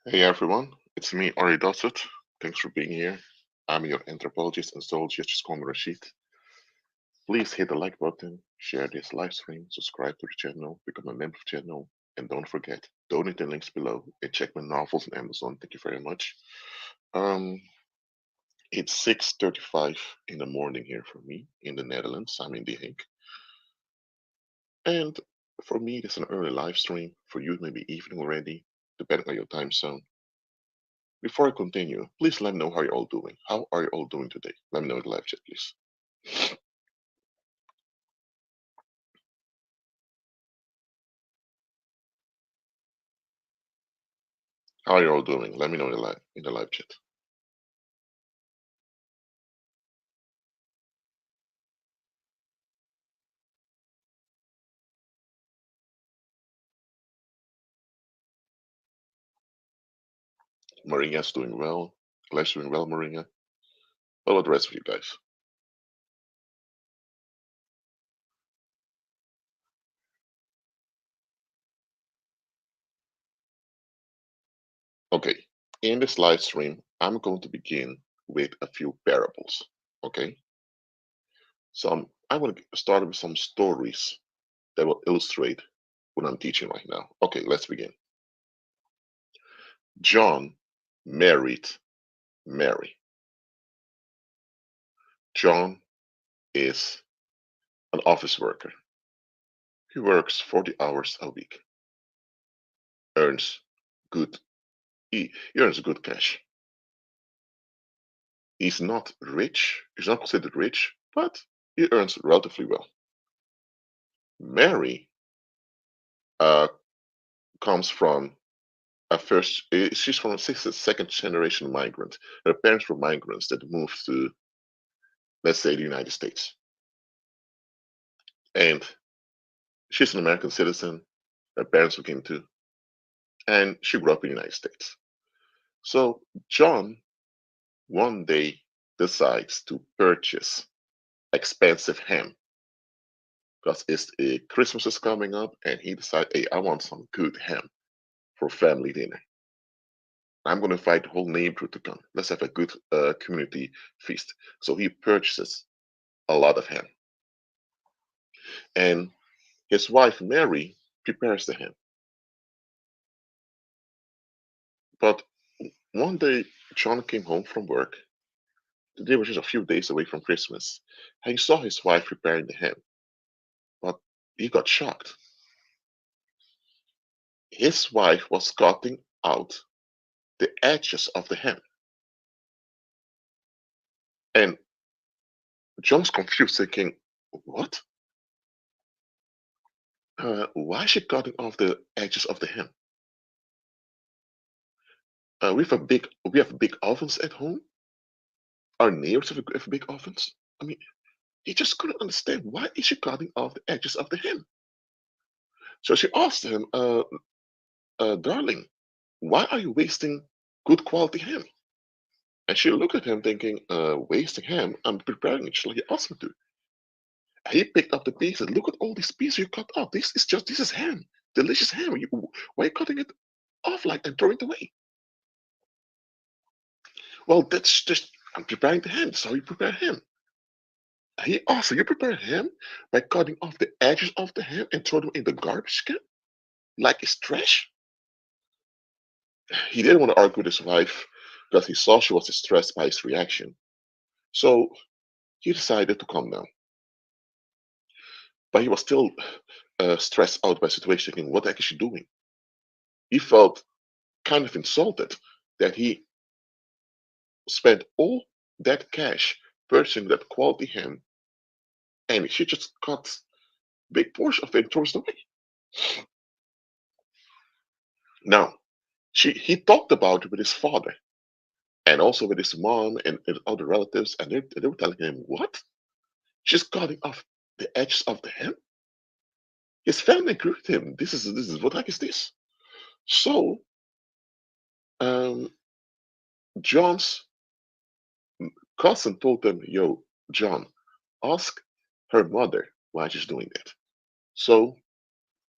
Hey everyone, it's me, Ari Dossett. Thanks for being here. I'm your anthropologist and zoologist, just call me Rashid. Please hit the like button, share this live stream, subscribe to the channel, become a member of the channel, and don't forget, donate the links below and check my novels on Amazon. Thank you very much. Um, it's 6:35 in the morning here for me in the Netherlands. I'm in The Hague. And for me, it's an early live stream. For you, maybe evening already, depending on your time zone. Before I continue, please let me know how you're all doing. How are you all doing today? Let me know in the live chat, please. How are you all doing? Let me know in the live chat. Maria's doing well. Glenn's doing well, Maria. What about the rest of you guys? Okay. In this live stream, I'm going to begin with a few parables. Okay. I want to start with some stories that will illustrate what I'm teaching right now. Okay, let's begin. John married Mary. John is an office worker. He works 40 hours a week, earns good he earns good cash. He's not rich, he's not considered rich, but he earns relatively well. Mary uh, comes from she's from a second generation migrant. Her parents were migrants that moved to, let's say, the United States. And she's an American citizen. Her parents became too. And she grew up in the United States. So John one day decides to purchase expensive ham because Christmas is coming up, and he decided, hey, I want some good ham for family dinner. I'm going to invite the whole neighborhood to come. Let's have a good community feast. So he purchases a lot of ham, and his wife Mary prepares the ham. But one day, John came home from work. The day was just a few days away from Christmas, and he saw his wife preparing the ham. But he got shocked. His wife was cutting out the edges of the ham. And John's confused, thinking, what? Why is she cutting off the edges of the ham? We have big ovens at home. Our neighbors have big ovens. I mean, he just couldn't understand why is she cutting off the edges of the ham. So she asked him, darling, why are you wasting good quality ham? And she looked at him thinking, wasting ham? I'm preparing it just like you asked me to. He picked up the pieces. Look at all these pieces you cut off. This is ham. Delicious ham. Why are you cutting it off like and throwing it away? Well, that's just I'm preparing the ham. So you prepare ham. He also you prepare ham by cutting off the edges of the ham and throw them in the garbage can like it's trash. He didn't want to argue with his wife because he saw she was distressed by his reaction. So he decided to calm down. But he was still stressed out by the situation, thinking, what the heck is she doing? He felt kind of insulted that he spent all that cash purchasing that quality ham, and she just cut big portion of it and throws it away. Now, he talked about it with his father and also with his mom and other relatives, and they were telling him, "What? She's cutting off the edges of the ham?" His family agreed with him. This is what the heck is this? So, um, John's cousin told them, "Yo, John, ask her mother why she's doing that." So,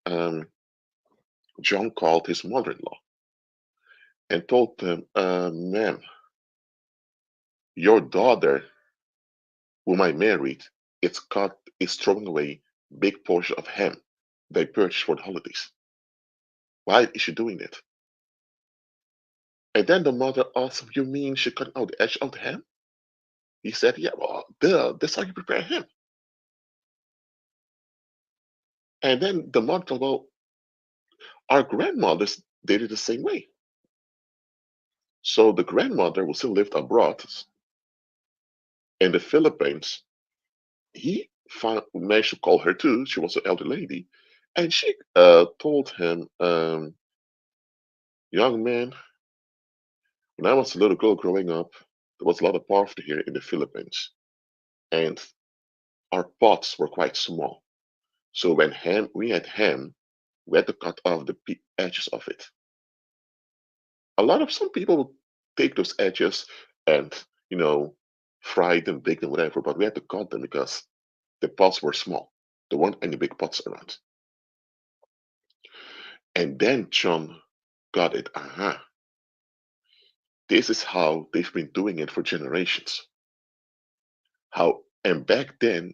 um, John called his mother-in-law and told them, ma'am, your daughter, whom I married, is throwing away big portion of ham they purchased for the holidays. Why is she doing it? And then the mother asked him, you mean she cut out the edge of the ham? He said, yeah, well, duh, that's how you prepare ham. And then the mother told, well, our grandmothers did it the same way. So the grandmother who still lived abroad in the Philippines, he managed to call her too. She was an elder lady. And she told him, young man, when I was a little girl growing up, there was a lot of poverty here in the Philippines. And our pots were quite small. So when we had ham, we had to cut off the edges of it. Some people would take those edges and, you know, fry them, bake them, whatever, but we had to cut them because the pots were small. There weren't any big pots around. And then John got it. This is how they've been doing it for generations. And back then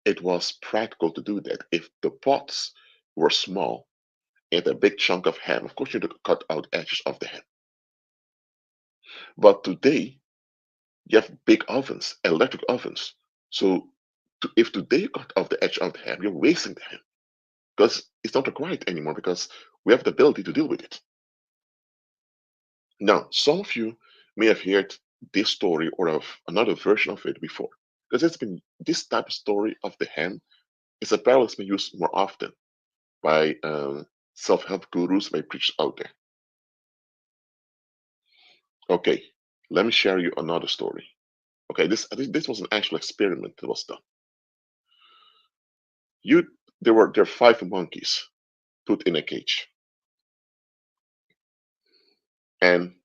it was practical to do that. If the pots were small and a big chunk of ham, of course you had to cut out edges of the ham. But today you have big ovens, electric ovens. So if today you cut off the edge of the ham, you're wasting the ham because it's not required anymore because we have the ability to deal with it. Now, some of you may have heard this story or of another version of it before, because it's been this type of story of the ham is a parallel that's been used more often by self-help gurus, by preachers out there. Okay, let me share you another story. Okay, this was an actual experiment that was done. You there are 5 monkeys put in a cage, and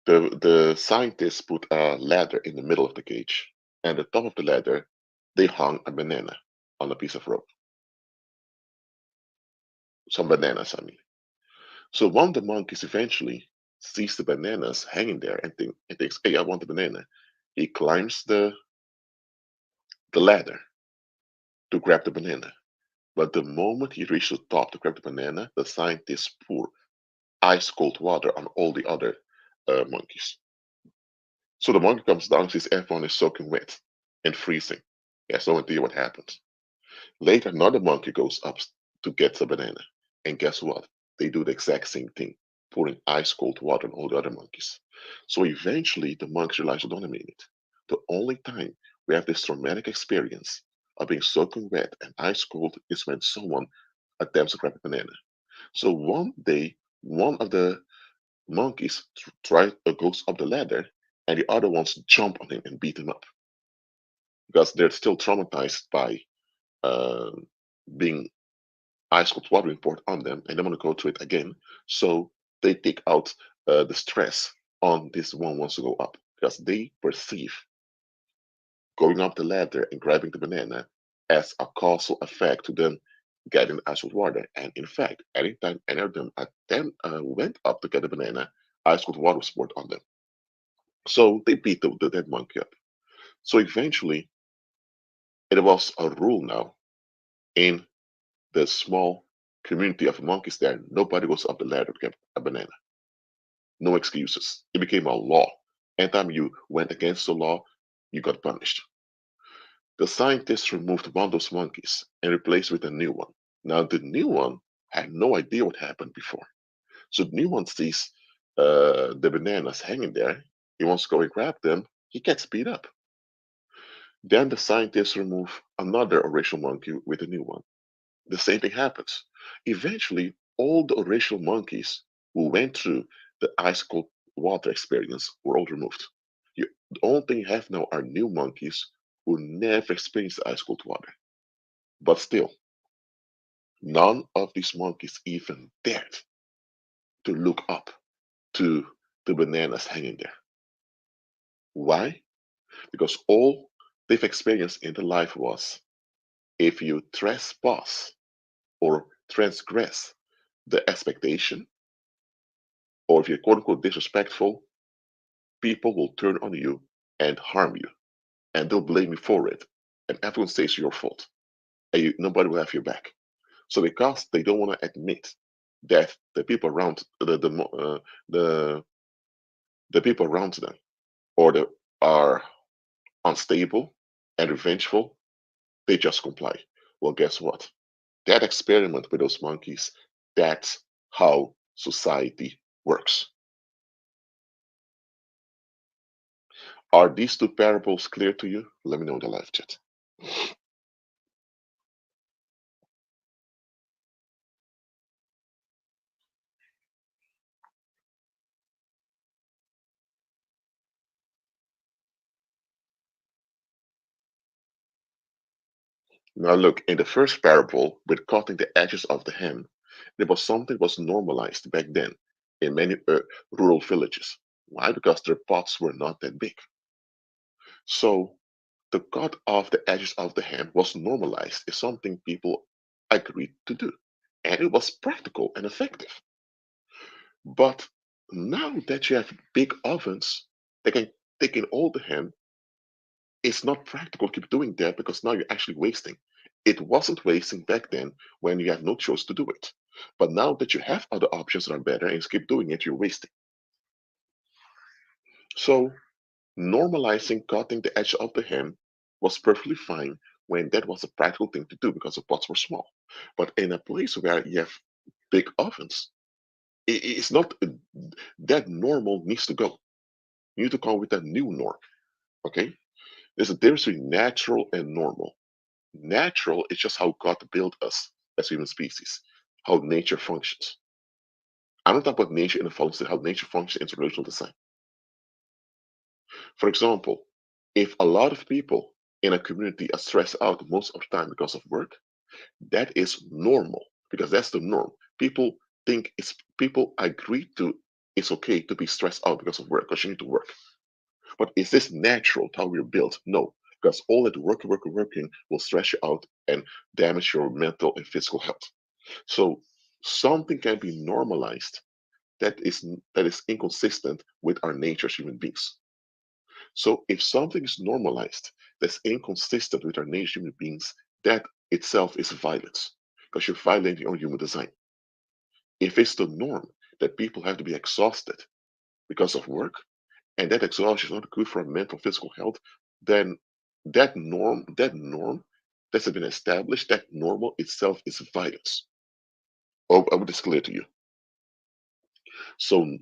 the scientists put a ladder in the middle of the cage, and the top of the ladder they hung a banana on a piece of rope. Some bananas, I mean. So one of the monkeys eventually sees the bananas hanging there and thinks, "Hey, I want the banana." He climbs the ladder to grab the banana. But the moment he reaches the top to grab the banana, the scientists pour ice cold water on all the other monkeys. So the monkey comes down, sees everyone is soaking wet and freezing. He has no idea what happens. Later, another monkey goes up to get the banana. And guess what? They do the exact same thing, pouring ice cold water on all the other monkeys. So eventually, the monkeys realize, hold on a minute. The only time we have this traumatic experience of being soaking wet and ice cold is when someone attempts to grab a banana. So one day, one of the monkeys goes up the ladder, and the other ones jump on him and beat him up because they're still traumatized by uh, being ice cold water poured on them, and they want to go through it again. So they take out the stress on this one wants to go up because they perceive going up the ladder and grabbing the banana as a causal effect to them getting the ice cold water. And in fact, anytime any of them went up to get the banana, ice cold water was poured on them. So they beat the dead monkey up. So eventually, it was a rule now in the small community of monkeys there. Nobody goes up the ladder to get a banana. No excuses. It became a law. Anytime you went against the law, you got punished. The scientists removed one of those monkeys and replaced it with a new one. Now, the new one had no idea what happened before. So the new one sees the bananas hanging there. He wants to go and grab them. He gets beat up. Then the scientists remove another original monkey with a new one. The same thing happens. Eventually, all the original monkeys who went through the ice cold water experience were all removed. The only thing you have now are new monkeys who never experienced ice cold water. But still, none of these monkeys even dared to look up to the bananas hanging there. Why? Because all they've experienced in their life was if you trespass or transgress the expectation, or if you're quote unquote disrespectful, people will turn on you and harm you, and they'll blame you for it, and everyone says it's your fault, and nobody will have your back. So because they don't want to admit that the people around the the people around them or the are unstable and revengeful, they just comply. Well, guess what? That experiment with those monkeys, that's how society works. Are these two parables clear to you? Let me know in the live chat. Now, look, in the first parable with cutting the edges of the hem, there was something that was normalized back then in many rural villages. Why? Because their pots were not that big. So the cut of the edges of the hem was normalized. It's something people agreed to do. And it was practical and effective. But now that you have big ovens that can take in all the ham, it's not practical to keep doing that because now you're actually wasting. It wasn't wasting back then when you had no choice to do it. But now that you have other options that are better and you keep doing it, you're wasting. So normalizing cutting the edge of the ham was perfectly fine when that was a practical thing to do because the pots were small. But in a place where you have big ovens, it's not that normal needs to go. You need to come with a new norm. Okay? There's a difference between natural and normal. Natural is just how God built us as human species, how nature functions. I'm not talking about nature in the functions, how nature functions in relational design. For example, if a lot of people in a community are stressed out most of the time because of work, that is normal because that's the norm. People agree to it's okay to be stressed out because of work because you need to work. But is this natural how we're built? No, because all that working will stress you out and damage your mental and physical health. So something can be normalized that is inconsistent with our nature as human beings. So if something is normalized that's inconsistent with our nature as human beings, that itself is violence because you're violating your own human design. If it's the norm that people have to be exhausted because of work, and that exhaustion is not good for our mental physical health, then that norm that's been established, that normal itself is violence. Oh, I would just clear to you. So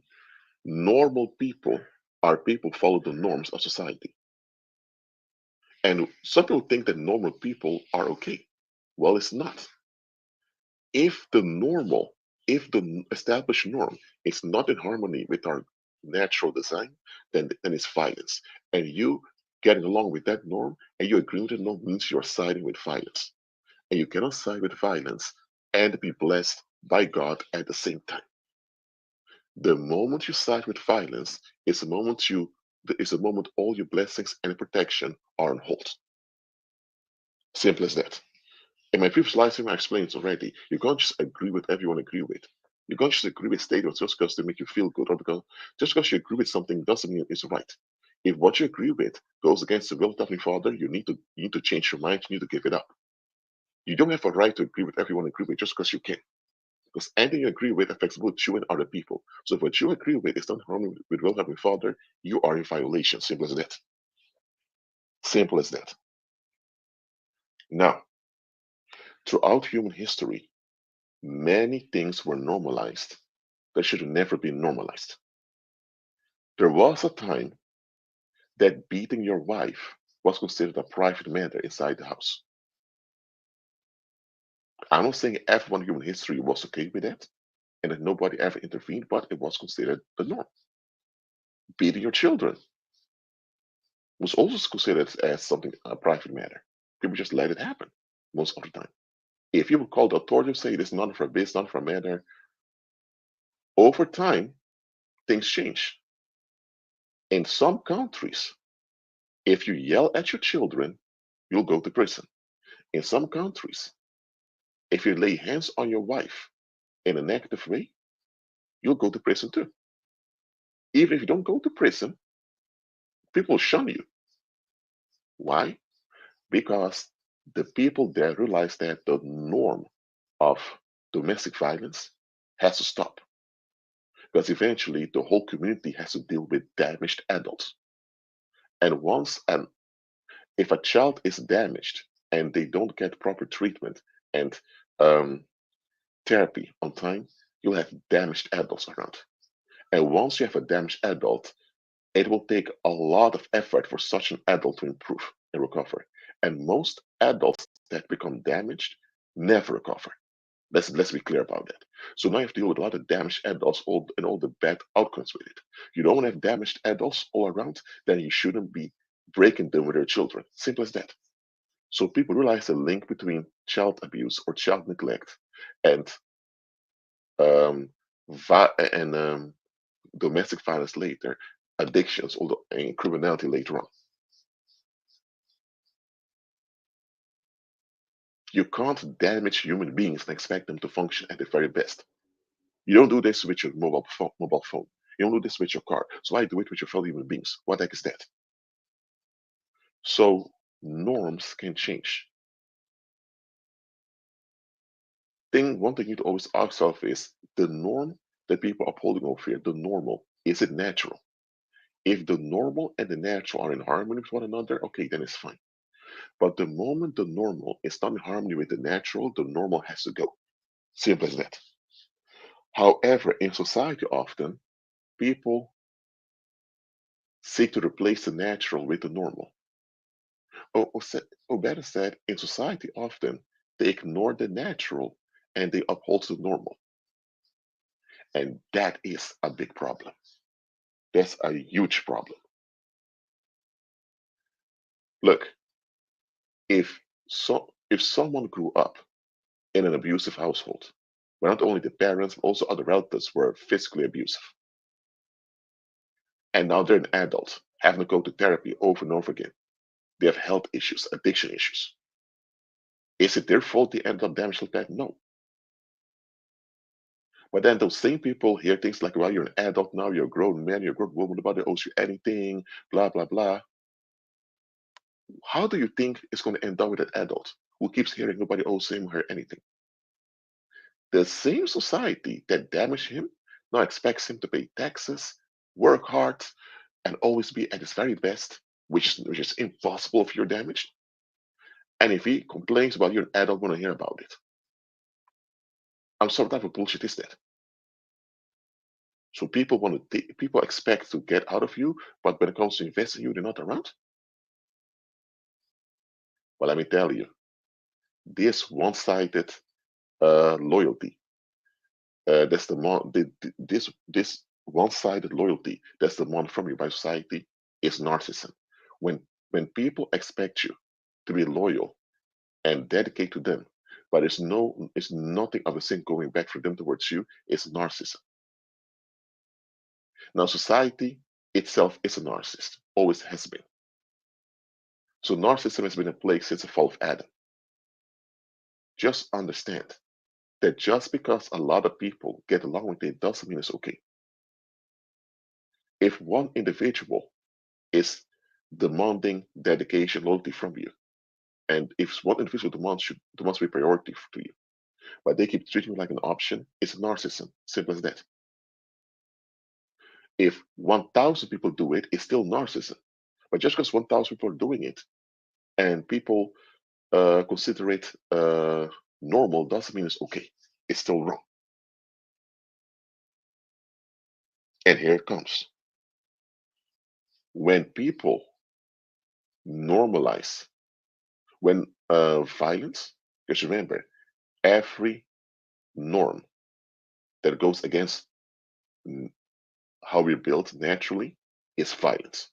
normal people are people who follow the norms of society. And some people think that normal people are okay. Well, it's not. If the normal, if the established norm is not in harmony with our natural design, then it's violence. And you getting along with that norm and you agreeing with the norm means you're siding with violence. And you cannot side with violence and be blessed by God at the same time. The moment you side with violence is the moment all your blessings and protection are on hold. Simple as that. In my previous live stream, I explained it already. You can't just agree with everyone agree with. You can't just agree with statements just because they make you feel good, or because just because you agree with something doesn't mean it's right. If what you agree with goes against the will of the Heavenly Father, you need to change your mind. You need to give it up. You don't have a right to agree with everyone agree with just because you can. Because anything you agree with affects both you and other people. So if what you agree with is not harming with the will of the Heavenly Father, you are in violation. Simple as that. Simple as that. Now, throughout human history, many things were normalized that should have never been normalized. There was a time that beating your wife was considered a private matter inside the house. I'm not saying everyone in human history was okay with that and that nobody ever intervened, but it was considered the norm. Beating your children was also considered as something a private matter. People just let it happen most of the time. If you would call the authority and say it is none of our business, none of our matter, over time things change. In some countries, if you yell at your children, you'll go to prison. In some countries, if you lay hands on your wife in a negative way, you'll go to prison too. Even if you don't go to prison, people shun you. Why? Because the people there realize that the norm of domestic violence has to stop. Because eventually the whole community has to deal with damaged adults. And once and if a child is damaged and they don't get proper treatment and um, therapy on time, you'll have damaged adults around. And once you have a damaged adult, it will take a lot of effort for such an adult to improve and recover. And most adults that become damaged never recover. Let's be clear about that. So now you have to deal with a lot of damaged adults and all the bad outcomes with it. You don't want to have damaged adults all around, then you shouldn't be breaking them with their children. Simple as that. So people realize the link between child abuse or child neglect and um, and domestic violence later, addictions, and criminality later on. You can't damage human beings and expect them to function at the very best. You don't do this with your mobile phone. You don't do this with your car. So why do it with your fellow human beings? What the heck is that? So norms can change. One thing you need to always ask yourself is the norm that people are upholding over here, the normal, is it natural? If the normal and the natural are in harmony with one another, okay, then it's fine. But the moment the normal is not in harmony with the natural, the normal has to go. Simple as that. However, in society, often people seek to replace the natural with the normal. Or better said, in society, often they ignore the natural and they uphold the normal. And that is a big problem. That's a huge problem. Look, if someone grew up in an abusive household, where not only the parents but also other relatives were physically abusive, and now they're an adult, having to go to therapy over and over again, they have health issues, addiction issues. Is it their fault they ended up damaged like that? No. But then those same people hear things like, well, you're an adult now, you're a grown man, you're a grown woman, nobody owes you anything, blah, blah, blah. How do you think it's going to end up with an adult who keeps hearing nobody owes him or her anything? The same society that damaged him now expects him to pay taxes, work hard, and always be at his very best, which is impossible if you're damaged. And if he complains about you're an adult, want to hear about it. I'm sorry, what type of bullshit is that? So people expect to get out of you, but when it comes to investing in you, they're not around. Well, let me tell you, this one-sided loyalty, that's the more this one-sided loyalty that's demanded from you by society is narcissism. When when people expect you to be loyal and dedicate to them, but it's nothing of the same going back from them towards you, it's narcissism. Now, society itself is a narcissist, always has been. So narcissism has been in place since the fall of Adam. Just understand that just because a lot of people get along with it doesn't mean it's okay. If one individual is demanding dedication, loyalty from you, and if one individual demands to be priority to you, but they keep treating you like an option, it's narcissism. Simple as that. If 1,000 people do it, it's still narcissism. But just because 1,000 people are doing it and people consider it normal doesn't mean it's okay. It's still wrong. And here it comes. When people normalize when violence, because remember, every norm that goes against how we're built naturally is violence.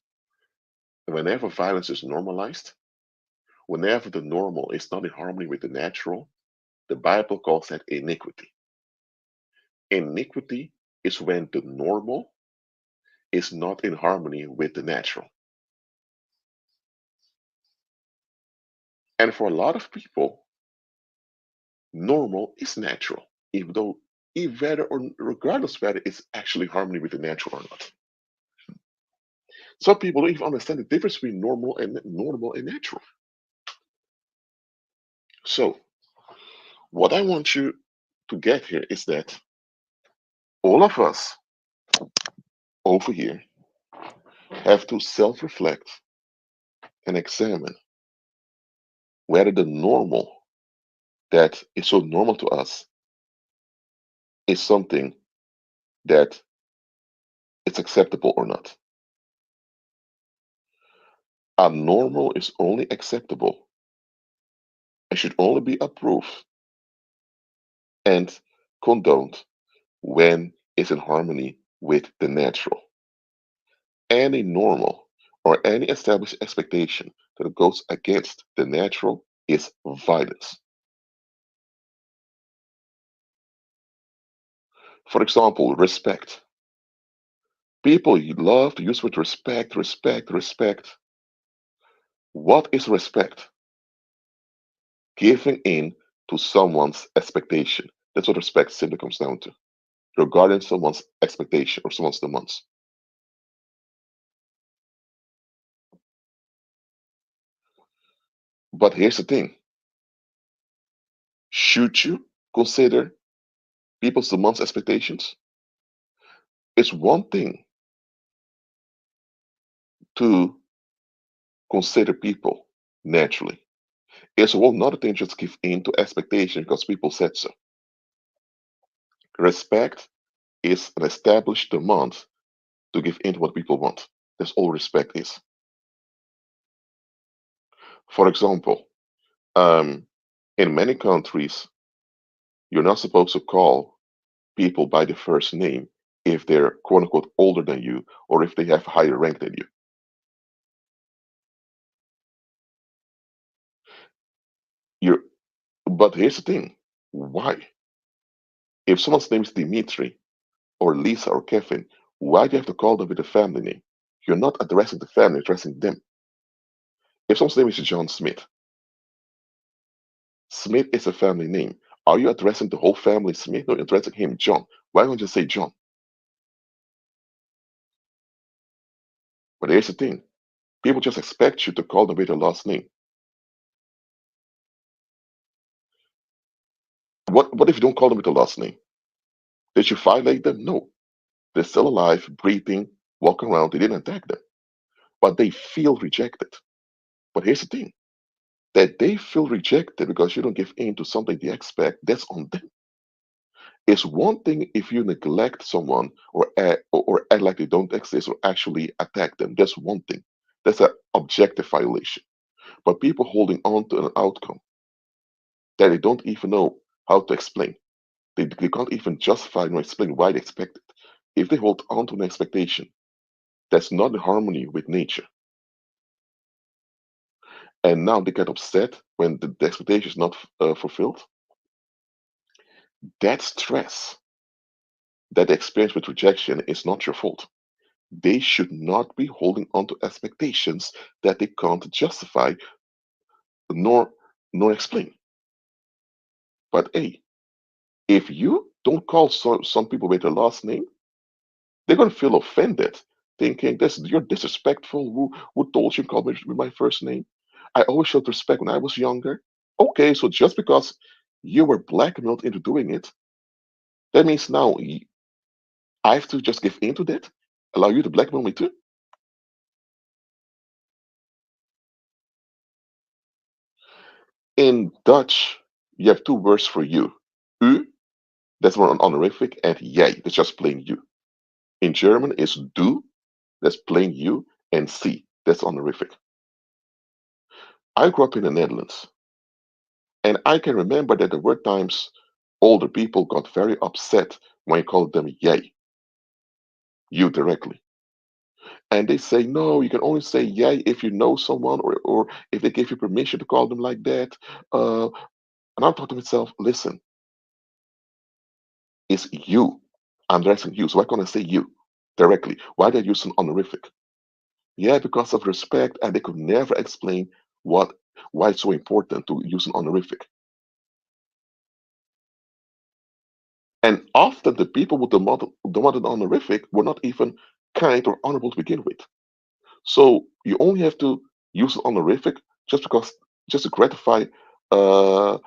And whenever violence is normalized, whenever the normal is not in harmony with the natural, the Bible calls that iniquity. Iniquity is when the normal is not in harmony with the natural. And for a lot of people, normal is natural, even though whether or regardless whether it's actually harmony with the natural or not. Some people don't even understand the difference between normal and natural. So what I want you to get here is that all of us over here have to self-reflect and examine whether the normal that is so normal to us is something that is acceptable or not. A normal is only acceptable and should only be approved and condoned when it's in harmony with the natural. Any normal or any established expectation that goes against the natural is violence. For example, respect. People you love to use with respect, respect, respect. What is respect? Giving in to someone's expectation. That's what respect simply comes down to. Regarding someone's expectation or someone's demands. But here's the thing. Should you consider people's demands expectations? It's one thing to consider people naturally. It's a whole another thing just give in to expectation because people said so. Respect is an established demand to give in to what people want. That's all respect is. For example, um, in many countries, you're not supposed to call people by the first name if they're quote unquote older than you or if they have higher rank than you. You're, but here's the thing. Why? If someone's name is Dimitri or Lisa or Kevin, why do you have to call them with a family name? You're not addressing the family, addressing them. If someone's name is John Smith, Smith is a family name. Are you addressing the whole family Smith? No, you're addressing him, John. Why don't you say John? But here's the thing. People just expect you to call them with their last name. What if you don't call them with their last name? Did you violate them? No. They're still alive, breathing, walking around. They didn't attack them. But they feel rejected. But here's the thing. That they feel rejected because you don't give in to something they expect, that's on them. It's one thing if you neglect someone or act like they don't exist or actually attack them. That's one thing. That's an objective violation. But people holding on to an outcome that they don't even know how to explain. They can't even justify nor explain why they expect it. If they hold on to an expectation that's not in harmony with nature, and now they get upset when the expectation is not fulfilled, that stress that they experience with rejection is not your fault. They should not be holding on to expectations that they can't justify nor explain. But hey, if you don't call some people with their last name, they're gonna feel offended, thinking this you're disrespectful. Who told you to call me with my first name? I always showed respect when I was younger. Okay, so just because you were blackmailed into doing it, that means now I have to just give in to that, allow you to blackmail me too. In Dutch, you have two words for you. U, that's more an honorific, and jij, that's just plain you. In German, is du, that's plain you, and sie, that's honorific. I grew up in the Netherlands, and I can remember that there were times older people got very upset when I called them jij, you directly. And they say, no, you can only say jij if you know someone or if they give you permission to call them like that. And I'm thought to myself, listen, it's you. I'm addressing you. So why can't I say you directly? Why they use an honorific? Yeah, because of respect, and they could never explain what why it's so important to use an honorific. And often the people with the model an honorific were not even kind or honorable to begin with. So you only have to use honorific just to gratify uh,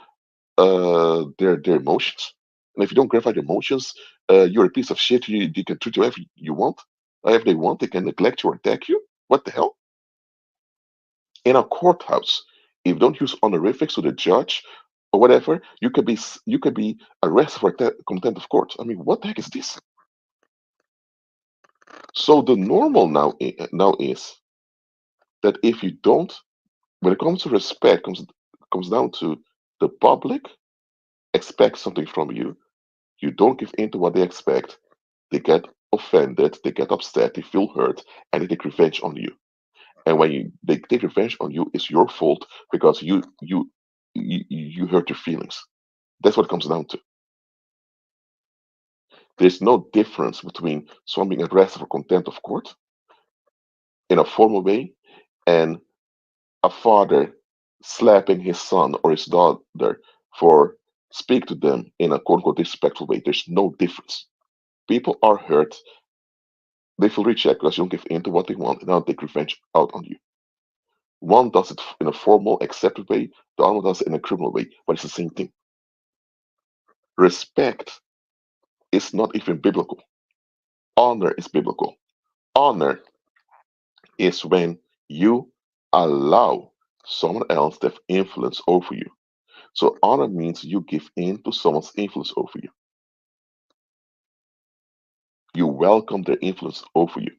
their emotions. And if you don't gratify their emotions, you're a piece of shit. You can treat you however you want, however they want. They can neglect you or attack you. What the hell? In a courthouse, if you don't use honorifics to the judge or whatever, you could be arrested for contempt of court. I mean, what the heck is this? So the normal now is that if you don't, when it comes to respect, comes down to the public expects something from you. You don't give in to what they expect. They get offended, they get upset, they feel hurt, and they take revenge on you. And when they take revenge on you, it's your fault because you hurt your feelings. That's what it comes down to. There's no difference between someone being arrested for contempt of court in a formal way and a father slapping his son or his daughter for speak to them in a quote unquote disrespectful way. There's no difference. People are hurt, they feel rejected because you don't give in to what they want, and now they take revenge out on you. One does it in a formal, accepted way, the other one does it in a criminal way, but it's the same thing. Respect is not even biblical. Honor is biblical. Honor is when you allow someone else to have influence over you. So honor means you give in to someone's influence over you. You welcome their influence over you.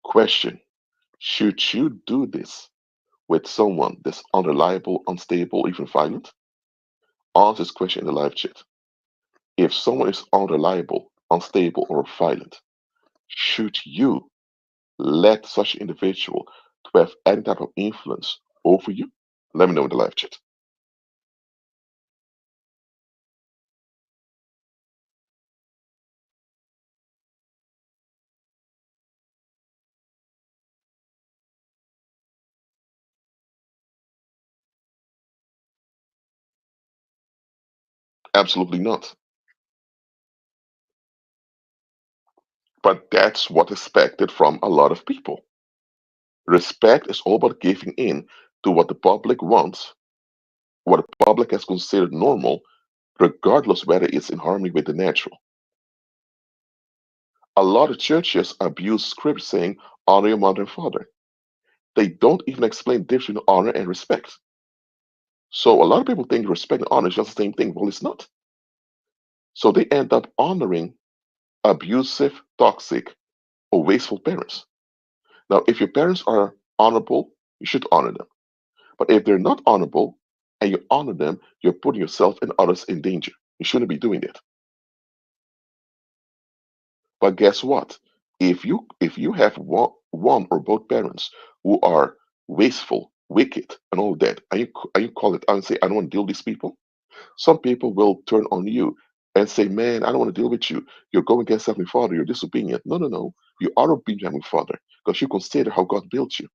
Question: should you do this with someone that's unreliable, unstable, even violent? Answer this question in the live chat. If someone is unreliable, unstable, or violent, should you let such an individual to have any type of influence over you? Let me know in the live chat. Absolutely not. But that's what is expected from a lot of people. Respect is all about giving in to what the public wants, what the public has considered normal, regardless whether it's in harmony with the natural. A lot of churches abuse scripts saying, honor your mother and father. They don't even explain the difference between honor and respect. So a lot of people think respect and honor is just the same thing. Well, it's not. So they end up honoring abusive, toxic, or wasteful parents. Now, if your parents are honorable, you should honor them. But if they're not honorable and you honor them, you're putting yourself and others in danger. You shouldn't be doing that. But guess what? If you have one or both parents who are wasteful, wicked, and all that, and you call it out and say, I don't want to deal with these people, some people will turn on you and say, man, I don't want to deal with you. You're going against Heavenly Father. You're disobedient. No, no, no. You are obedient, Heavenly Father, because you consider how God built you.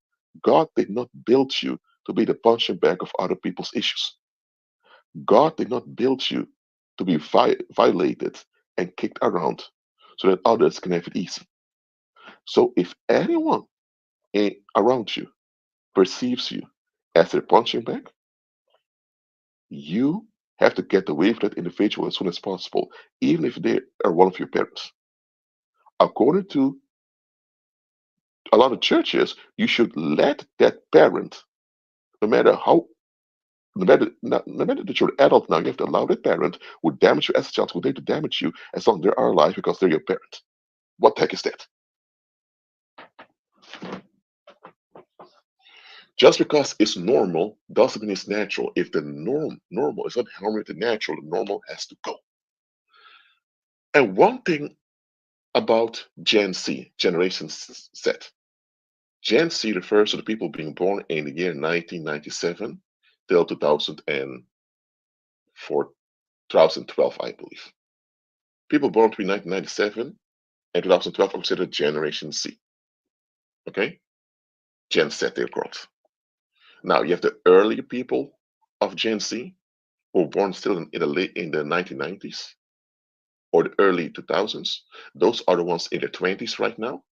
God did not build you to be the punching bag of other people's issues. God did not build you to be violated and kicked around so that others can have it easy. So if anyone around you perceives you as their punching bag, you have to get away from that individual as soon as possible, even if they are one of your parents. According to a lot of churches, you should let that parent, no matter how, no matter that you're an adult now, you have to allow that parent who damaged you as a child, who did to damage you, as long as they are alive because they're your parent. What the heck is that? Just because it's normal doesn't mean it's natural. If the normal is not harming the natural, the normal has to go. And one thing about Gen Z, Generation Z. Gen Z refers to the people being born in the year 1997 till 2012, I believe. People born between 1997 and 2012 are considered Generation Z. Okay? Gen Z, they're called. Now, you have the early people of Gen Z who were born still in the 1990s or the early 2000s. Those are the ones in their 20s right now.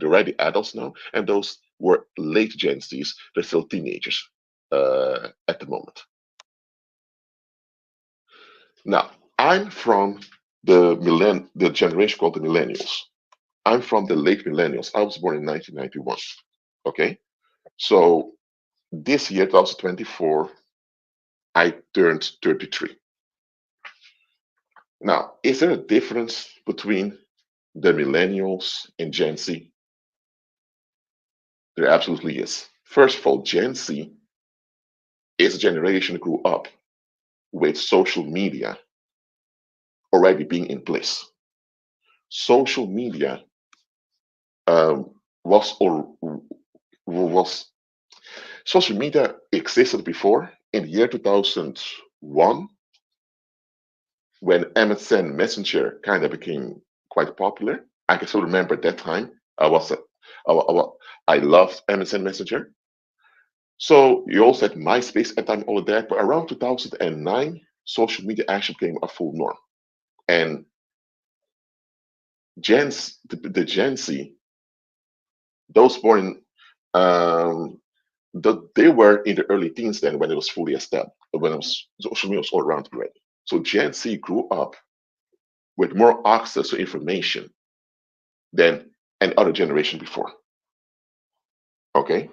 they're already adults now, and those were late Gen Zs, they're still teenagers at the moment. Now, I'm from the generation called the millennials. I'm from the late millennials. I was born in 1991. Okay, so this year, 2024, I turned 33. Now, is there a difference between the millennials and Gen Z? There absolutely is. First of all, Gen Z is a generation that grew up with social media already being in place. Social media um, was or was social media existed before in the year 2001 when MSN Messenger kind of became quite popular. I can still remember at that time. I loved MSN Messenger. So you also had MySpace at the time, all of that. But around 2009, social media actually became a full norm. And the Gen Z, those born, they were in the early teens then when it was fully established, when it was, social media was all around already. So Gen Z grew up with more access to information than any other generation before. Okay?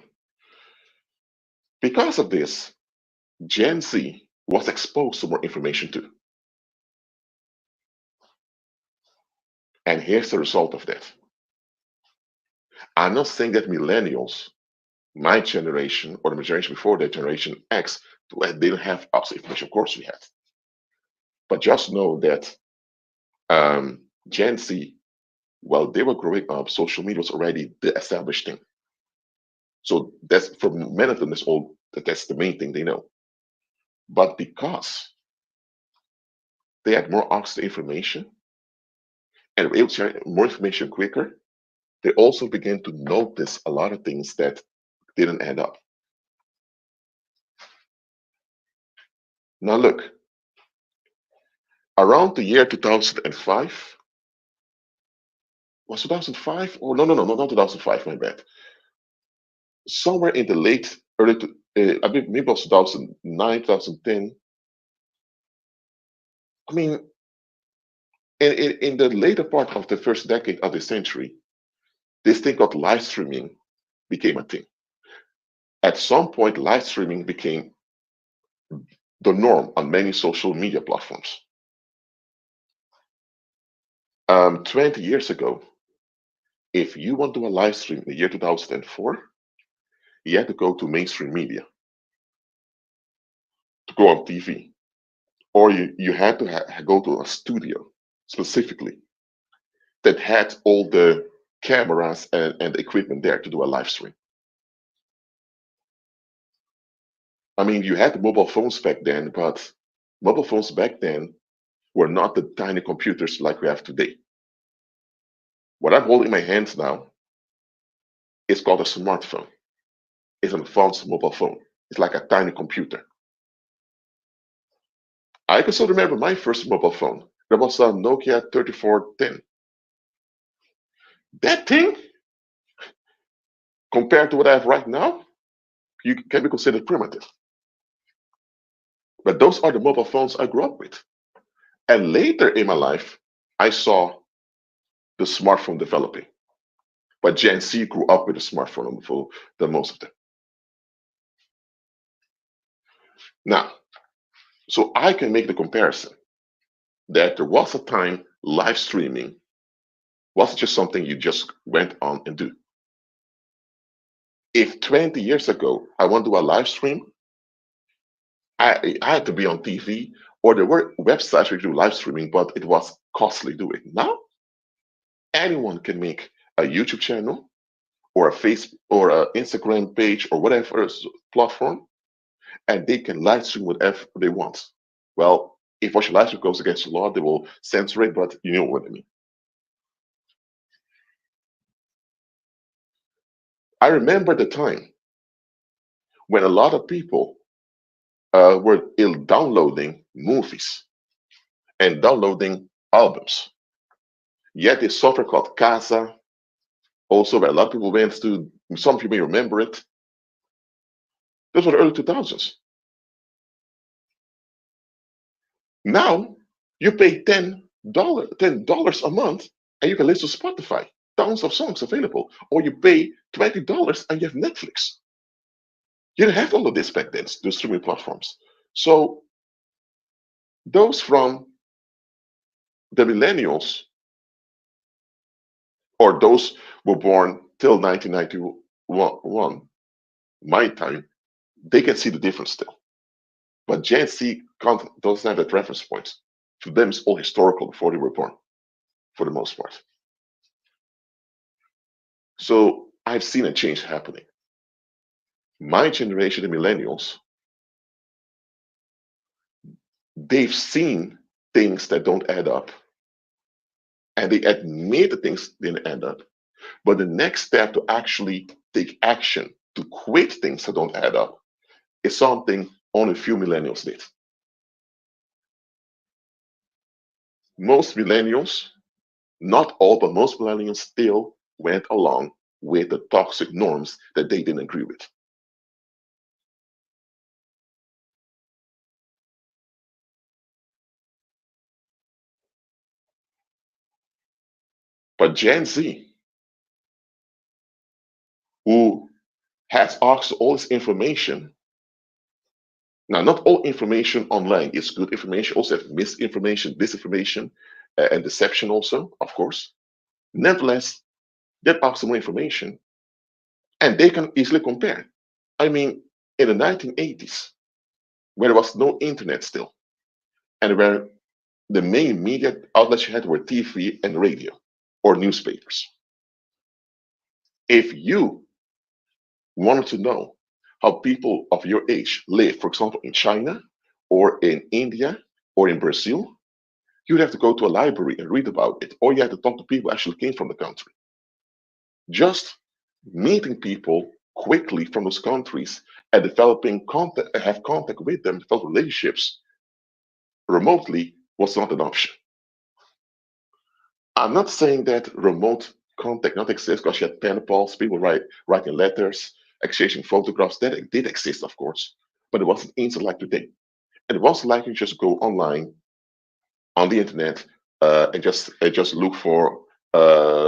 Because of this, Gen Z was exposed to more information too. And here's the result of that. I'm not saying that millennials, my generation, or the generation before that, Generation X, didn't have access to information. Of course we had. But just know that Gen Z, while they were growing up, social media was already the established thing. So that's for many of them, that's the main thing they know. But because they had more access to information and were able to share more information quicker, they also began to notice a lot of things that didn't add up. Now look, around the year 2005, was 2005? Oh, no, not 2005, my bad. Somewhere in the I mean, maybe it was 2009, 2010. I mean, in the later part of the first decade of the century, this thing called live streaming became a thing. At some point, live streaming became the norm on many social media platforms. 20 years ago, if you want to do a live stream in the year 2004, you had to go to mainstream media to go on TV, or you had to go to a studio specifically that had all the cameras and the equipment there to do a live stream. I mean, you had mobile phones back then, but mobile phones back then were not the tiny computers like we have today. What I'm holding in my hands now is called a smartphone. It's an advanced mobile phone. It's like a tiny computer. I can still remember my first mobile phone. That was a Nokia 3410. That thing, compared to what I have right now, you can be considered primitive. But those are the mobile phones I grew up with. And later in my life, I saw the smartphone developing. But Gen Z grew up with a smartphone for the most of them. Now, so I can make the comparison that there was a time live streaming wasn't just something you just went on and do. If 20 years ago I want to do a live stream, I had to be on TV, or there were websites where you do live streaming, but it was costly to do it. Now, anyone can make a YouTube channel or a Facebook or an Instagram page or whatever platform, and they can live stream whatever they want. Well, if what your live stream goes against the law, they will censor it, but you know what I mean. I remember the time when a lot of people were downloading movies and downloading albums. Yet this software called Casa Also, where a lot of people went to, some of you may remember it, those were the early 2000s. Now, you pay $10 a month and you can listen to Spotify, tons of songs available. Or you pay $20 and you have Netflix. You didn't have all of this back then, those streaming platforms. So those from the millennials, or those who were born till 1991, my time, they can see the difference still. But Gen Z doesn't have that reference point. For them, it's all historical before they were born, for the most part. So I've seen a change happening. My generation, the millennials, they've seen things that don't add up, and they admit that things didn't add up. But the next step to actually take action to quit things that don't add up is something only a few millennials did. Most millennials, not all, but most millennials still went along with the toxic norms that they didn't agree with. But Gen Z, who has access to all this information, now not all information online is good information, also have misinformation, disinformation, and deception also, of course. Nevertheless, they have access to more information and they can easily compare. I mean, in the 1980s, where there was no internet still, and where the main media outlets you had were TV and radio or newspapers. If you wanted to know how people of your age live, for example, in China or in India or in Brazil, you'd have to go to a library and read about it, or you had to talk to people who actually came from the country. Just meeting people quickly from those countries and developing contact, have contact with them, develop relationships remotely was not an option. I'm not saying that remote contact not exist because you had pen pals, people writing letters, exchanging photographs. That did exist, of course, but it wasn't instant like today. And it wasn't like you just go online on the internet and just look for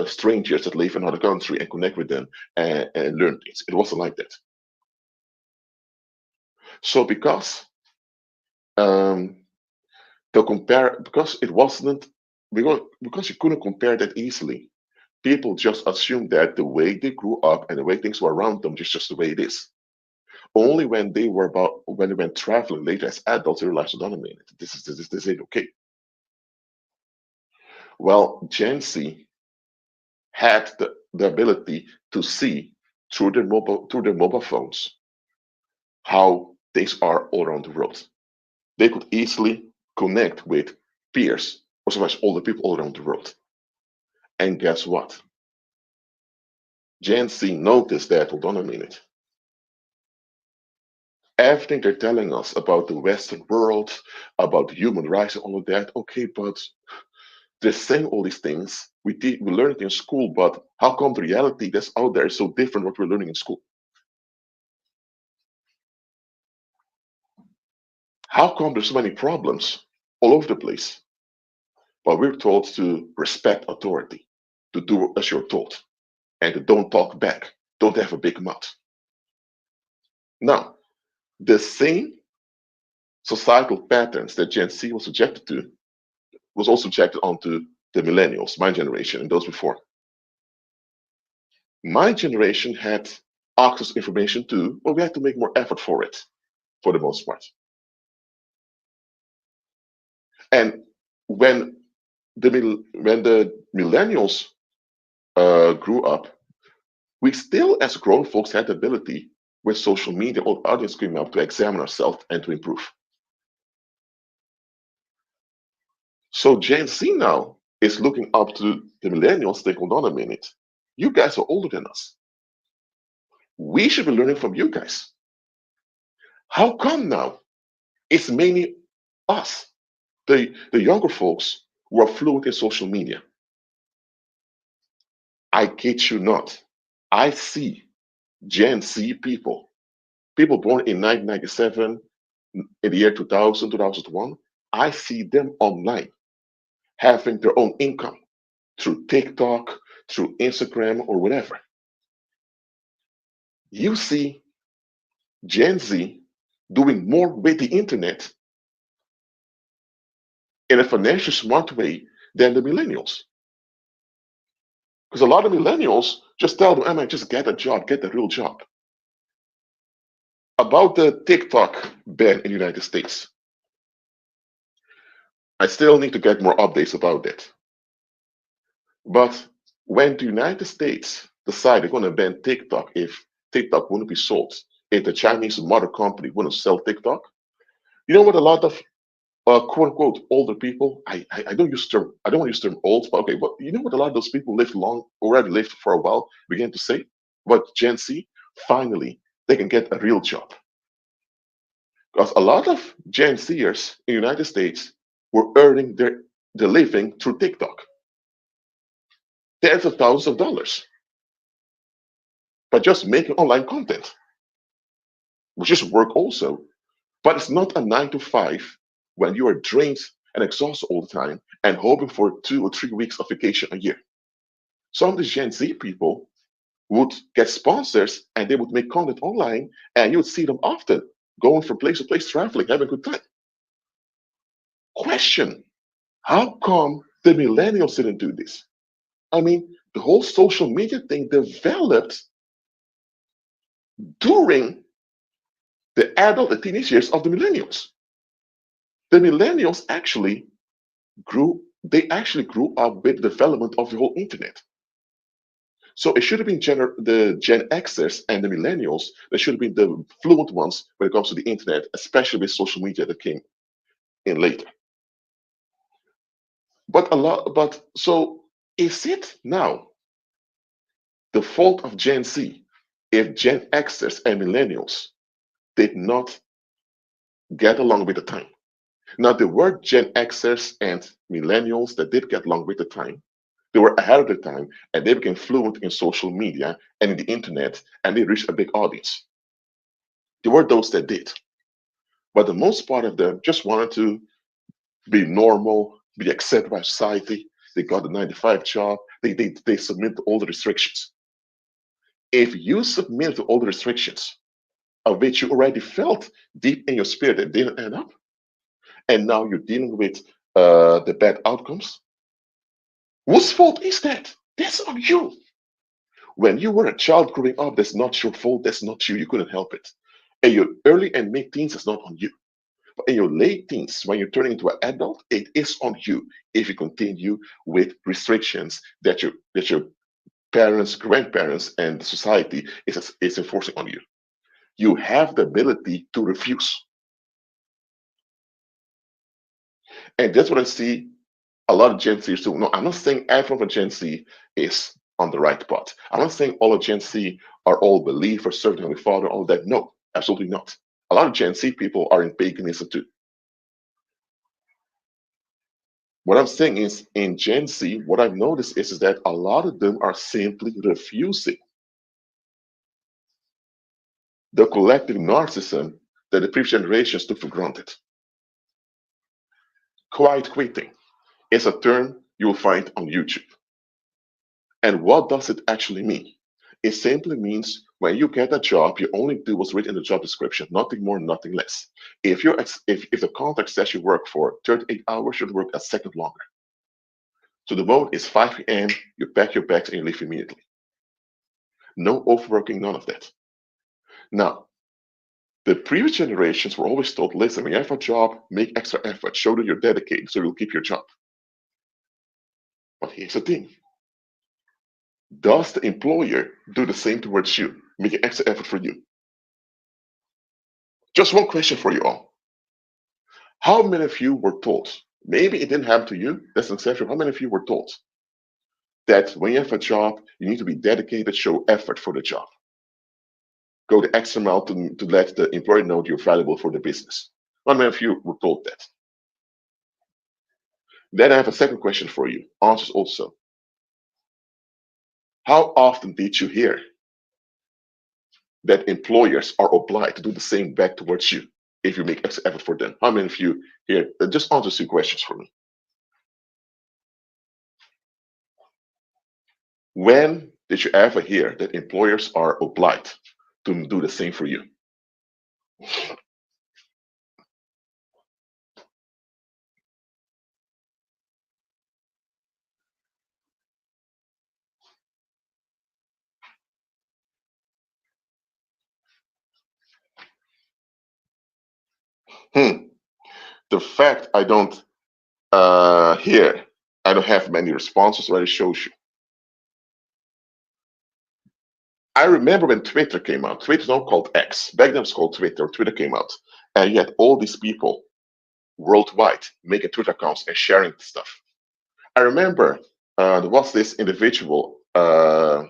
strangers that live in another country and connect with them and learn things. It wasn't like that. So um, because it wasn't because you couldn't compare that easily, people just assumed that the way they grew up and the way things were around them is just the way it is. Only when they went traveling later as adults, they realized, no, no, no, this ain't okay. Well, Gen Z had the ability to see through their mobile phones how things are all around the world. They could easily connect with peers or sometimes older people all around the world. And guess what? Gen Z noticed that, hold on a minute. Everything they're telling us about the Western world, about human rights and all of that, okay, but they're saying all these things. We learned it in school, but how come the reality that's out there is so different what we're learning in school? How come there's so many problems all over the place? But we're told to respect authority, to do as you're told, and to don't talk back, don't have a big mouth. Now, the same societal patterns that Gen Z was subjected to was also subjected onto the millennials, my generation, and those before. My generation had access to information too, but we had to make more effort for it, for the most part. And when the millennials grew up, we still, as grown folks, had the ability with social media or audience came up to examine ourselves and to improve. So Gen Z now is looking up to the millennials, think, hold on a minute, you guys are older than us. We should be learning from you guys. How come now it's mainly us, the younger folks, who are fluent in social media? I kid you not. I see Gen Z people born in 1997, in the year 2000, 2001. I see them online having their own income through TikTok, through Instagram, or whatever. You see Gen Z doing more with the internet in a financially smart way than the millennials. Because a lot of millennials just tell them, I mean, just get a job, get a real job. About the TikTok ban in the United States, I still need to get more updates about that. But when the United States decide they're going to ban TikTok if TikTok wouldn't be sold, if the Chinese mother company wouldn't sell TikTok, you know what a lot of quote unquote older people, I don't use term, I don't want to use the term old, but okay, but you know what a lot of those people lived long, already lived for a while, began to say? But Gen Z, finally, they can get a real job. Because a lot of Gen Zers in the United States were earning their living through TikTok, tens of thousands of dollars, by just making online content, which is work also. But it's not a 9 to 5 when you are drained and exhausted all the time and hoping for 2 or 3 weeks of vacation a year. Some of the Gen Z people would get sponsors and they would make content online and you would see them often going from place to place, traveling, having a good time. Question: how come the millennials didn't do this? I mean, the whole social media thing developed during the adult, the teenage years of the millennials. The millennials actually grew up with the development of the whole internet. So it should have been the Gen Xers and the millennials that should have been the fluent ones when it comes to the internet, especially with social media that came in later. But so is it now the fault of Gen Z if Gen Xers and millennials did not get along with the time? Now, the word Gen Xers and millennials that did get along with the time, they were ahead of the time and they became fluent in social media and in the internet and they reached a big audience. There were those that did. But the most part of them just wanted to be normal, be accepted by society. They got the 9 to 5 job. They submit to all the restrictions. If you submit to all the restrictions of which you already felt deep in your spirit that didn't end up, and now you're dealing with the bad outcomes, whose fault is that? That's on you. When you were a child growing up, that's not your fault. That's not you. You couldn't help it. In your early and mid teens, it's not on you. But in your late teens, when you're turning into an adult, it is on you if you continue with restrictions that your parents, grandparents, and the society is enforcing on you. You have the ability to refuse. And that's what I see a lot of Gen Zers do. No, I'm not saying everyone from Gen Z is on the right path. I'm not saying all of Gen Z are all believers, serving the Heavenly Father, all that. No, absolutely not. A lot of Gen Z people are in paganism too. What I'm saying is, in Gen Z, what I've noticed is that a lot of them are simply refusing the collective narcissism that the previous generations took for granted. Quiet quitting is a term you will find on YouTube. And what does it actually mean? It simply means when you get a job, you only do what's written in the job description, nothing more, nothing less. If the contract says you work for 38 hours, you should work a second longer. So the moment is 5 p.m., you pack your bags and you leave immediately. No overworking, none of that. Now, the previous generations were always told, listen, when you have a job, make extra effort, show that you're dedicated, so you'll keep your job. But here's the thing. Does the employer do the same towards you, make an extra effort for you? Just one question for you all. How many of you were told, maybe it didn't happen to you, that's an exception, how many of you were told that when you have a job, you need to be dedicated, show effort for the job? Go the extra mile to let the employer know you're valuable for the business. How many of you were told that? Then I have a second question for you. Answers also. How often did you hear that employers are obliged to do the same back towards you if you make extra effort for them? How many of you here? Just answer two questions for me. When did you ever hear that employers are obliged to do the same for you? Hmm. The fact I don't hear, I don't have many responses already shows you. I remember when Twitter came out. Twitter is now called X. Back then it was called Twitter. Twitter came out, and you had all these people worldwide making Twitter accounts and sharing stuff. I remember there was this individual, I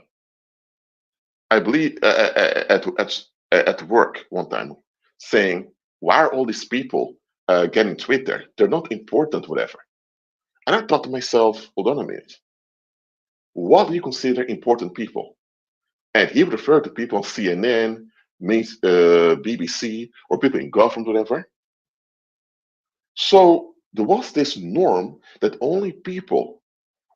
believe, at work one time, saying, "Why are all these people getting Twitter? They're not important, whatever." And I thought to myself, hold on a minute. What do you consider important people? And he would refer to people on CNN, BBC, or people in government, whatever. So there was this norm that only people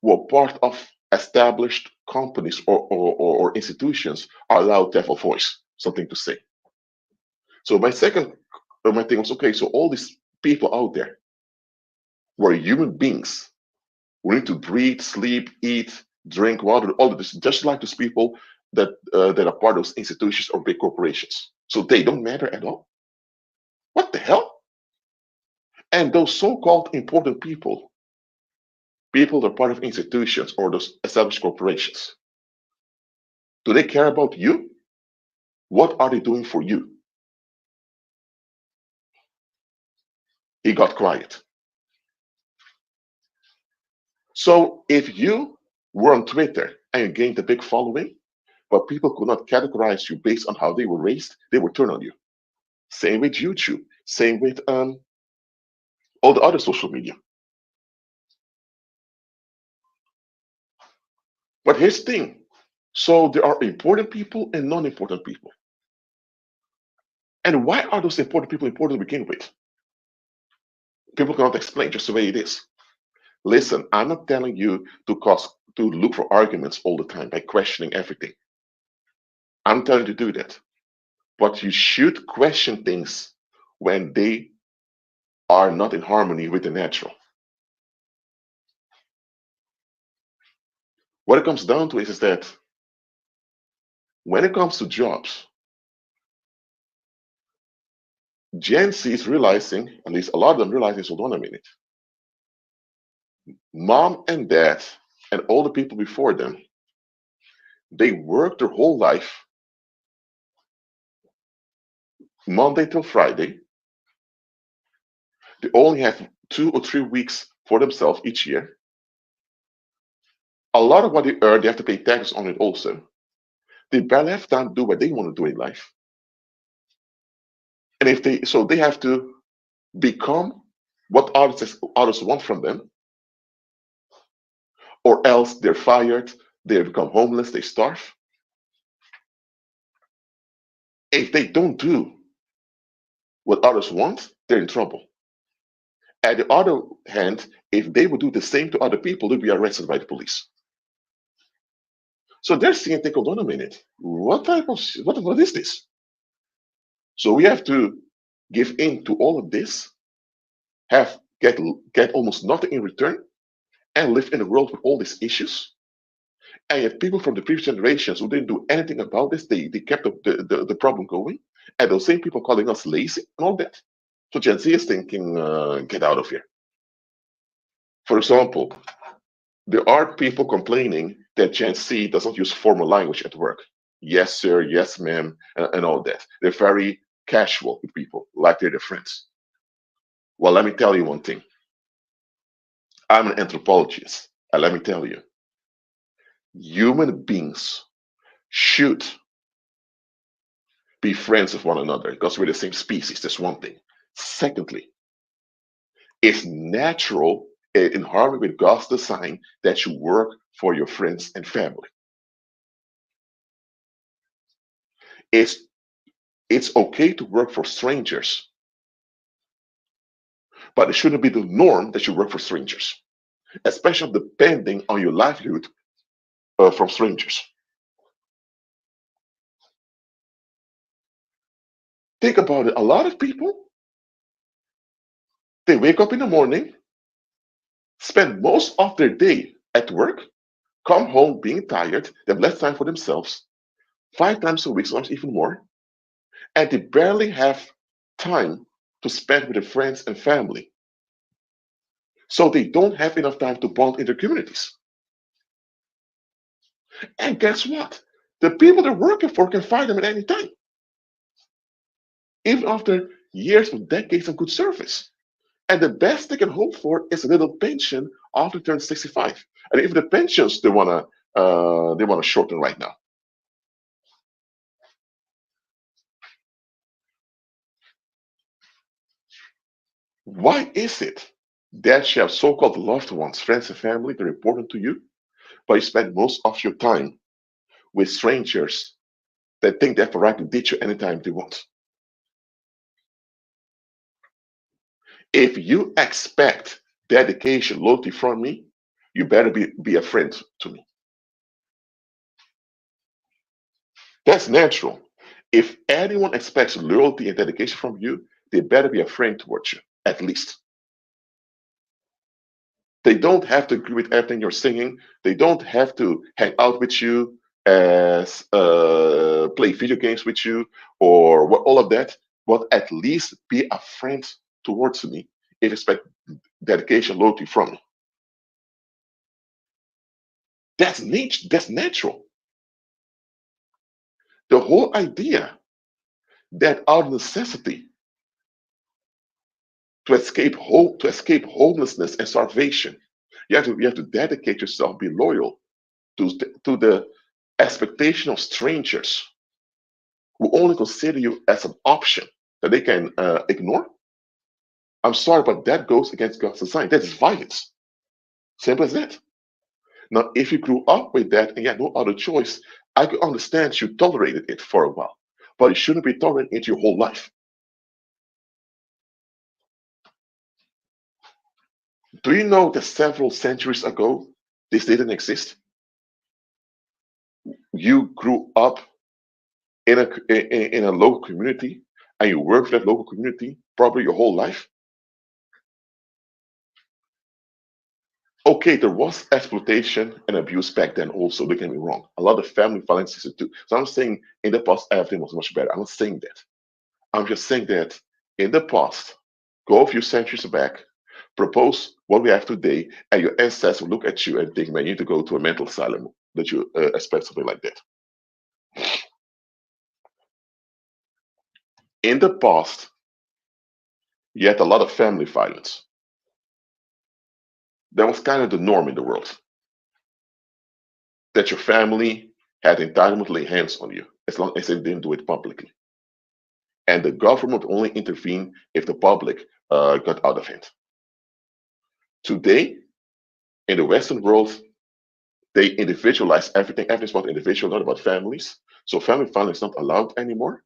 who are part of established companies or institutions are allowed to have a voice, something to say. So my thing was, okay, so all these people out there were human beings who need to breathe, sleep, eat, drink water, all of this, just like those people that are part of those institutions or big corporations. So they don't matter at all. What the hell? And those so-called important people, people that are part of institutions or those established corporations, do they care about you? What are they doing for you? He got quiet. So if you were on Twitter and you gained a big following, but people could not categorize you based on how they were raised, they would turn on you. Same with YouTube. Same with all the other social media. But here's the thing. So there are important people and non-important people. And why are those important people important to begin with? People cannot explain just the way it is. Listen, I'm not telling you to look for arguments all the time by questioning everything. I'm telling you to do that. But you should question things when they are not in harmony with the natural. What it comes down to is that when it comes to jobs, Gen Z is realizing, at least a lot of them realizing, hold on a minute. Mom and dad and all the people before them, they work their whole life, Monday till Friday. They only have 2 or 3 weeks for themselves each year. A lot of what they earn, they have to pay taxes on it also. They barely have time to do what they want to do in life. And if they so they have to become what others want from them, or else they're fired, they become homeless, they starve. If they don't do what others want, they're in trouble. At the other hand, if they would do the same to other people, they'd be arrested by the police. So they're seeing, think, hold on a minute, what is this? So we have to give in to all of this, have get almost nothing in return, and live in a world with all these issues. And yet people from the previous generations who didn't do anything about this, they kept the problem going. And those same people calling us lazy and all that. So Gen Z is thinking, get out of here. For example, there are people complaining that Gen Z doesn't use formal language at work. Yes, sir, yes, ma'am, and all that. They're very casual with people, like they're their friends. Well, let me tell you one thing. I'm an anthropologist, and let me tell you, human beings should be friends with one another because we're the same species. That's one thing. Secondly, it's natural in harmony with God's design that you work for your friends and family. It's it's okay to work for strangers, but it shouldn't be the norm that you work for strangers, especially depending on your livelihood from strangers. Think about it. A lot of people, they wake up in the morning, spend most of their day at work, come home being tired, they have less time for themselves, 5 times a week, sometimes even more, and they barely have time to spend with their friends and family. So they don't have enough time to bond in their communities. And guess what? The people they're working for can fire them at any time, even after years or decades of good service. And the best they can hope for is a little pension after turn 65. And if the pensions they wanna shorten right now. Why is it that you have so-called loved ones, friends and family, they're important to you, but you spend most of your time with strangers that think they have the right to ditch you anytime they want? If you expect dedication, loyalty from me, you better be a friend to me. That's natural. If anyone expects loyalty and dedication from you, they better be a friend towards you, at least. They don't have to agree with everything you're singing. They don't have to hang out with you, as play video games with you, or all of that. But at least be a friend towards me if you expect dedication, loyalty from me. That's nature. That's natural. The whole idea that out of necessity to escape homelessness and starvation, you have to dedicate yourself, be loyal to the expectation of strangers who only consider you as an option that they can ignore. I'm sorry, but that goes against God's design. That is violence. Simple as that. Now, if you grew up with that and you had no other choice, I could understand you tolerated it for a while, but it shouldn't be tolerated into your whole life. Do you know that several centuries ago, this didn't exist? You grew up in a local community and you work for that local community probably your whole life. Okay, there was exploitation and abuse back then also, don't get me wrong. A lot of family violence is too. So I'm saying in the past everything was much better. I'm not saying that. I'm just saying that in the past, go a few centuries back, propose what we have today, and your ancestors will look at you and think, man, you need to go to a mental asylum that you expect something like that. In the past, you had a lot of family violence. That was kind of the norm in the world. That your family had entitlement to lay hands on you as long as they didn't do it publicly. And the government would only intervene if the public got out of hand. Today, in the Western world, they individualize everything. Everything's about individual, not about families. So family violence is not allowed anymore.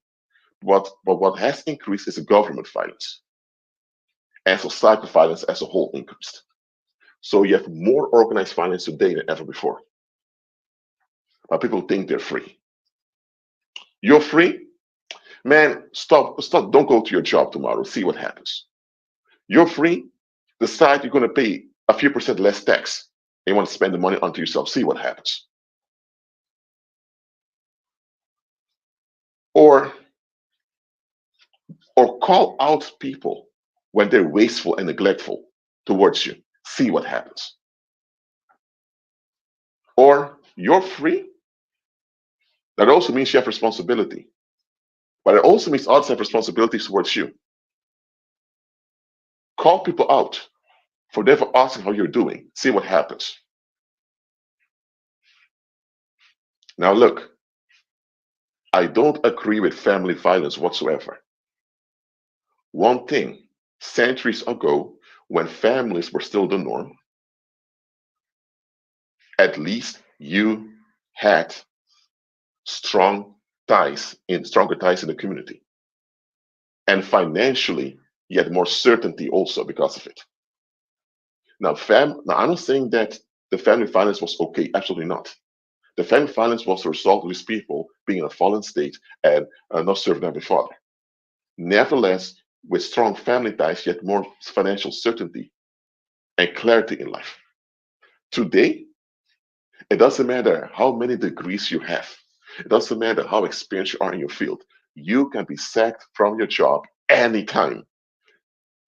But what has increased is the government violence. And societal violence as a whole increased. So you have more organized violence today than ever before. But people think they're free. You're free? Man, stop, don't go to your job tomorrow. See what happens. You're free. Decide you're going to pay a few percent less tax. And you want to spend the money onto yourself. See what happens. Or call out people when they're wasteful and neglectful towards you. See what happens. Or you're free. That also means you have responsibility. But it also means others have responsibilities towards you. Call people out for never asking how you're doing. See what happens. Now, look, I don't agree with family violence whatsoever. One thing, centuries ago, when families were still the norm, at least you had strong ties, in stronger ties in the community. And financially, he had more certainty also because of it. Now I'm not saying that the family finance was okay, absolutely not. The family finance was the result of these people being in a fallen state and not serving their father. Nevertheless, with strong family ties, you had more financial certainty and clarity in life. Today, it doesn't matter how many degrees you have. It doesn't matter how experienced you are in your field. You can be sacked from your job anytime,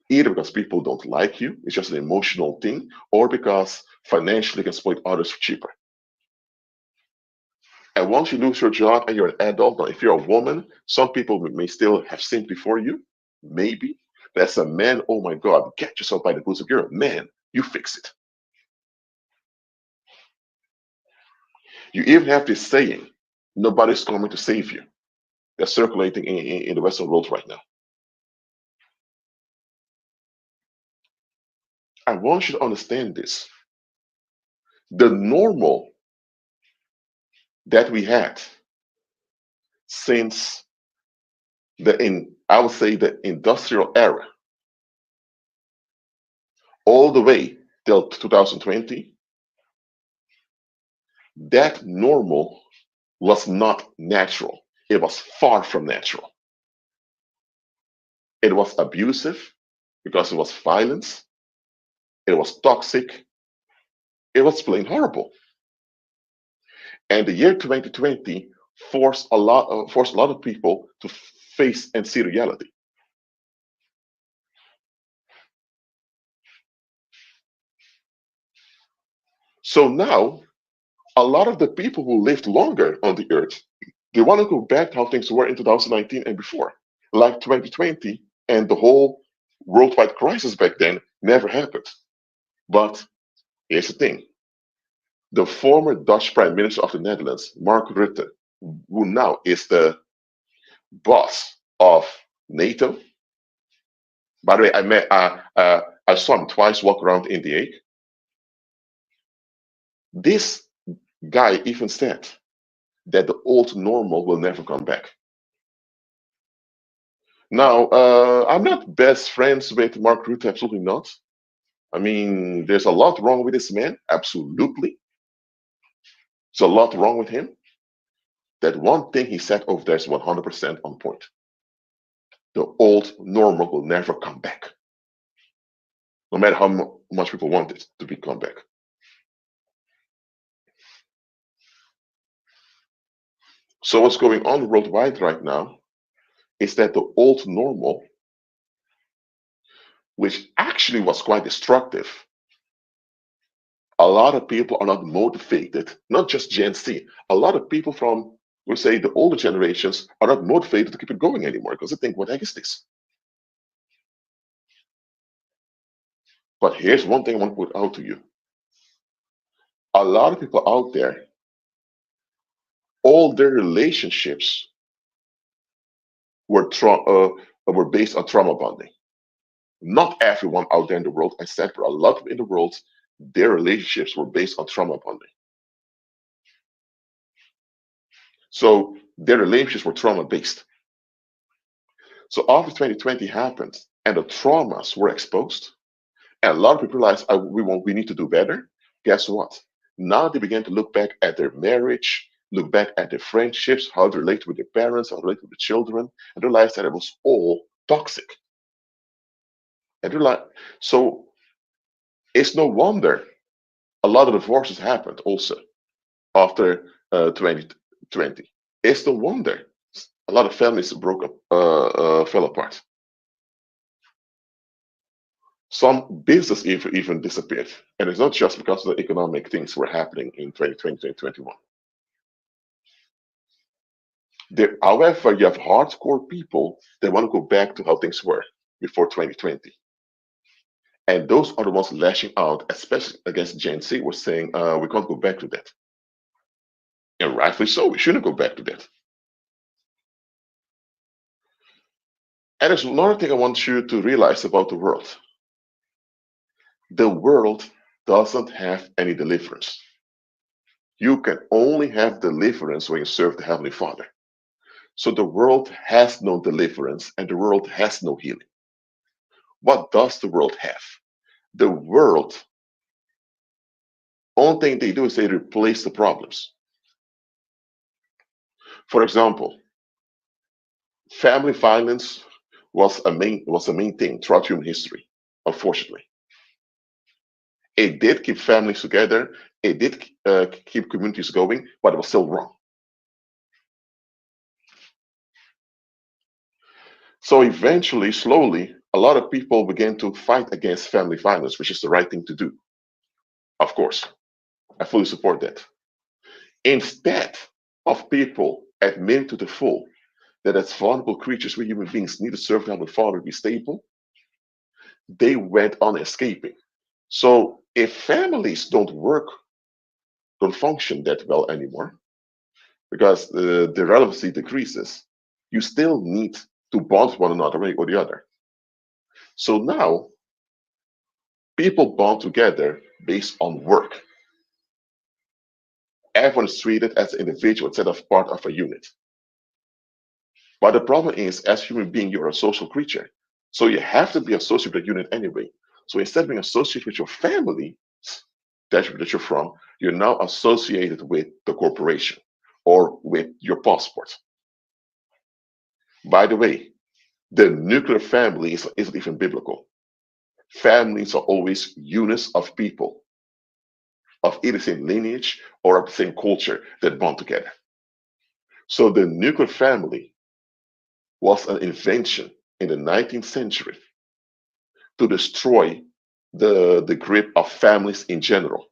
either because people don't like you, it's just an emotional thing, or because financially you can exploit others for cheaper. And once you lose your job and you're an adult, now if you're a woman, some people may still have sympathy for you, maybe. But as a man, oh my God, get yourself by the boots. If you're a man, you fix it. You even have this saying, nobody's coming to save you. That's circulating in the Western world right now. I want you to understand this. The normal that we had since I would say the industrial era, all the way till 2020, that normal was not natural. It was far from natural. It was abusive because it was violence. It was toxic. It was plain horrible. And the year 2020 forced a lot of people to face and see reality. So now, a lot of the people who lived longer on the earth, they want to go back to how things were in 2019 and before, like 2020, and the whole worldwide crisis back then never happened. But here's the thing: the former Dutch Prime Minister of the Netherlands, Mark Rutte, who now is the boss of NATO. By the way, I saw him twice walk around in The Hague. This guy even said that the old normal will never come back. Now, I'm not best friends with Mark Rutte, absolutely not. I mean, there's a lot wrong with this man, absolutely. There's a lot wrong with him. That one thing he said over there is 100% on point. The old normal will never come back, no matter how much people want it to be come back. So what's going on worldwide right now is that the old normal, which actually was quite destructive, a lot of people are not motivated, not just Gen Z, a lot of people from, we'll say, the older generations are not motivated to keep it going anymore because they think, what the heck is this? But here's one thing I want to put out to you. A lot of people out there, all their relationships were based on trauma bonding. Not everyone out there in the world, I said, but a lot in the world, their relationships were based on trauma bonding. So their relationships were trauma based. So after 2020 happened and the traumas were exposed, and a lot of people realized we need to do better. Guess what? Now they began to look back at their marriage, look back at their friendships, how they relate with their parents, how they relate with the children, and realized that it was all toxic. And realized, so it's no wonder a lot of divorces happened also after 2020. It's no wonder a lot of families broke up, fell apart. Some business even disappeared. And it's not just because of the economic things were happening in 2020, 2021. However, you have hardcore people that want to go back to how things were before 2020. And those are the ones lashing out, especially against Gen Z, were saying, we can't go back to that. And rightfully so, we shouldn't go back to that. And there's another thing I want you to realize about the world. The world doesn't have any deliverance. You can only have deliverance when you serve the Heavenly Father. So the world has no deliverance and the world has no healing. What does the world have? The world, only thing they do is they replace the problems. For example, family violence was a main thing throughout human history, unfortunately. It did keep families together, it did keep communities going, but it was still wrong. So eventually, slowly, a lot of people began to fight against family violence, which is the right thing to do. Of course, I fully support that. Instead of people admitting to the full that as vulnerable creatures, we human beings need to serve God and Father to be stable, they went on escaping. So if families don't work, don't function that well anymore, because the relevancy decreases, you still need to bond one another way or the other. So now people bond together based on work. Everyone is treated as an individual instead of part of a unit. But the problem is, as a human being, you're a social creature. So you have to be associated with a unit anyway. So instead of being associated with your family that you're from, you're now associated with the corporation or with your passport. By the way, the nuclear family isn't even biblical. Families are always units of people of either same lineage or of the same culture that bond together. So the nuclear family was an invention in the 19th century to destroy the grip of families in general.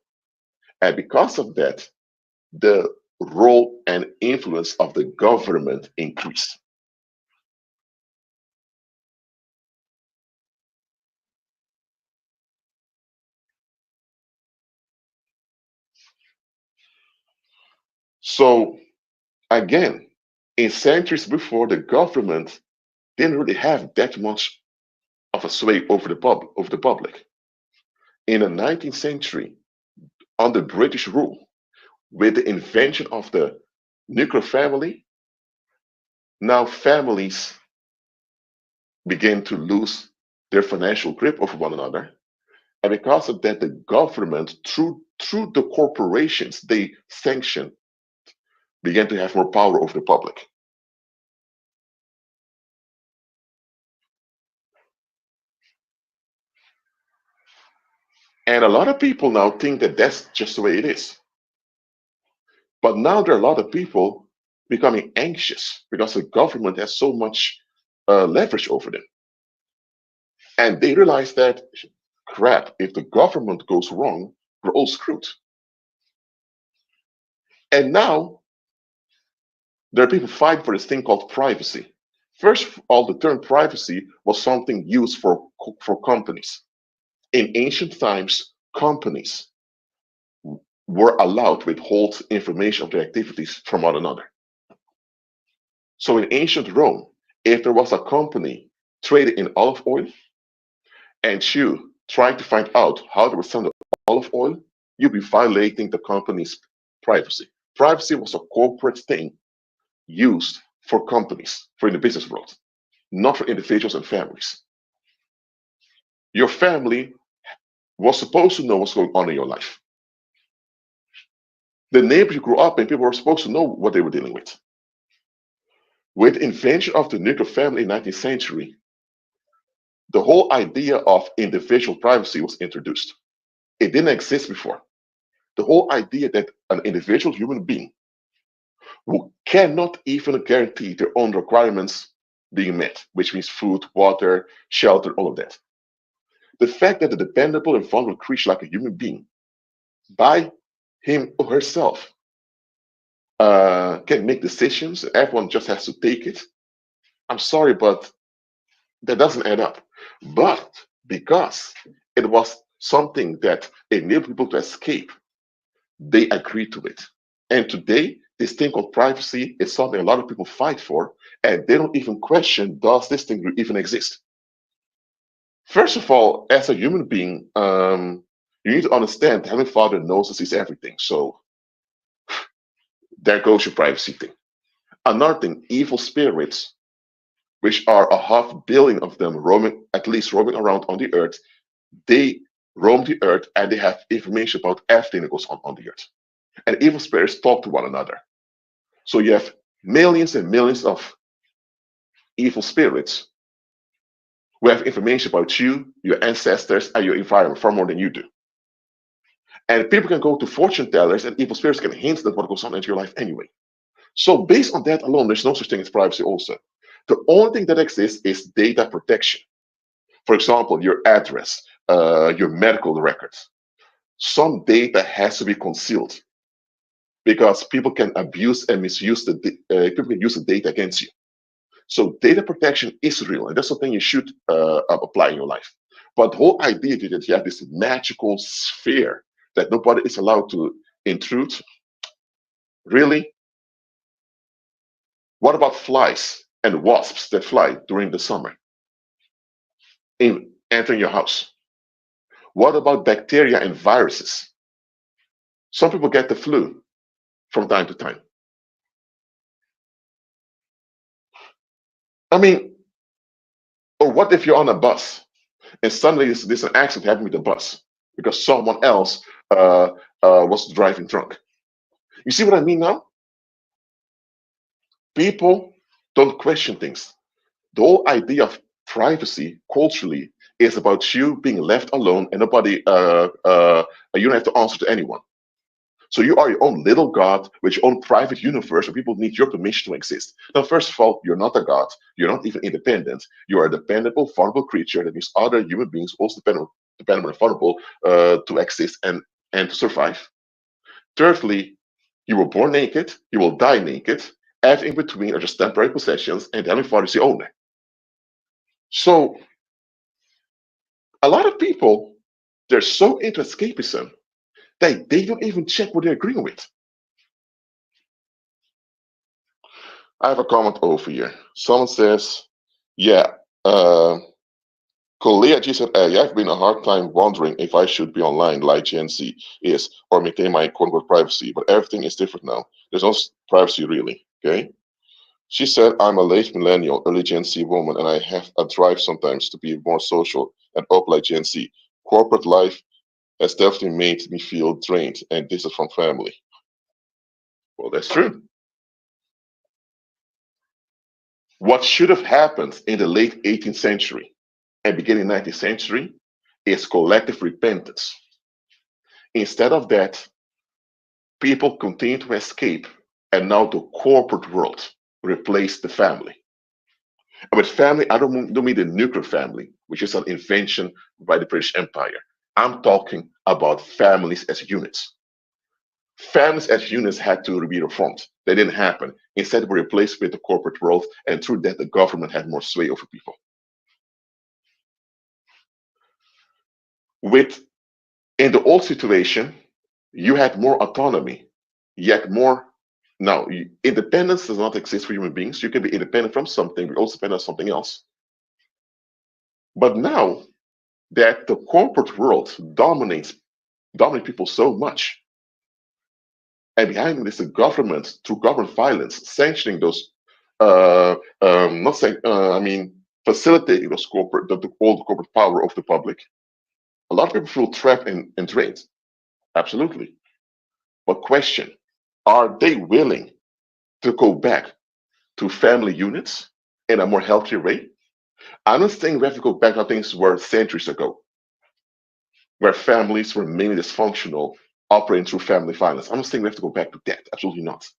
And because of that, the role and influence of the government increased. So again, in centuries before, the government didn't really have that much of a sway over the public. In the 19th century, under British rule, with the invention of the nuclear family, now families begin to lose their financial grip over one another. And because of that, the government, through the corporations they sanction, began to have more power over the public. And a lot of people now think that that's just the way it is. But now there are a lot of people becoming anxious because the government has so much leverage over them. And they realize that, crap, if the government goes wrong, we're all screwed. And now there are people fighting for this thing called privacy. First of all, the term privacy was something used for companies. In ancient times, companies were allowed to withhold information of their activities from one another. So in ancient Rome, if there was a company traded in olive oil and you trying to find out how they were selling the olive oil, you'd be violating the company's privacy. Privacy was a corporate thing used for companies, for in the business world, not for individuals and families. Your family was supposed to know what's going on in your life. The neighbors you grew up in, people were supposed to know what they were dealing with. With the invention of the nuclear family in the 19th century, the whole idea of individual privacy was introduced. It didn't exist before. The whole idea that an individual human being who cannot even guarantee their own requirements being met, which means food, water, shelter, all of that. The fact that a dependable and vulnerable creature like a human being, by him or herself, can make decisions, everyone just has to take it. I'm sorry, but that doesn't add up. But because it was something that enabled people to escape, they agreed to it. And today, this thing called privacy is something a lot of people fight for, and they don't even question, does this thing even exist? First of all, as a human being, you need to understand Heavenly Father knows and sees everything. So there goes your privacy thing. Another thing, evil spirits, which are 500,000,000 of them roaming, at least roaming around on the earth, they roam the earth and they have information about everything that goes on the earth. And evil spirits talk to one another. So you have millions and millions of evil spirits who have information about you, your ancestors, and your environment far more than you do. And people can go to fortune tellers, and evil spirits can hint at what goes on in your life anyway. So, based on that alone, there's no such thing as privacy, also. The only thing that exists is data protection. For example, your address, your medical records. Some data has to be concealed because people can abuse and misuse people can use the data against you. So data protection is real, and that's something you should apply in your life. But the whole idea that you have this magical sphere that nobody is allowed to intrude, really? What about flies and wasps that fly during the summer in entering your house? What about bacteria and viruses? Some people get the flu from time to time. I mean, or what if you're on a bus and suddenly there's an accident happening with the bus because someone else was driving drunk? You see what I mean now? People don't question things. The whole idea of privacy culturally is about you being left alone and nobody, you don't have to answer to anyone. So you are your own little god with your own private universe where people need your permission to exist. Now, first of all, you're not a god. You're not even independent. You are a dependable, vulnerable creature that means other human beings also dependable and vulnerable to exist and to survive. Thirdly, you were born naked, you will die naked. Everything in between are just temporary possessions, and Heavenly Father is the owner. So a lot of people, they're so into escapism that they don't even check what they're agreeing with. I have a comment over here. Someone says, yeah, uh, Kolea G said, yeah, I've been a hard time wondering if I should be online like Gen Z is or maintain my quote unquote privacy, but everything is different now. There's no privacy really. Okay. She said, I'm a late millennial, early Gen Z woman, and I have a drive sometimes to be more social and open like Gen Z. Corporate life has definitely made me feel drained and distant from family. Well, that's true. What should have happened in the late 18th century and beginning 19th century is collective repentance. Instead of that, people continue to escape, and now the corporate world replaced the family. And with family, I don't mean the nuclear family, which is an invention by the British Empire. I'm talking about families as units. Families as units had to be reformed. That didn't happen. Instead, were replaced with the corporate world, and through that, the government had more sway over people. With in the old situation, you had more autonomy, yet more. Now, independence does not exist for human beings. You can be independent from something, but also depend on something else. But now that the corporate world dominate people so much, and behind this, the government through government violence sanctioning those, not saying, I mean, facilitating those all the corporate power of the public. A lot of people feel trapped and drained. Absolutely. But question: are they willing to go back to family units in a more healthier way? I'm not saying we have to go back to how things were centuries ago, where families were mainly dysfunctional, operating through family violence. I'm not saying we have to go back to that. Absolutely not.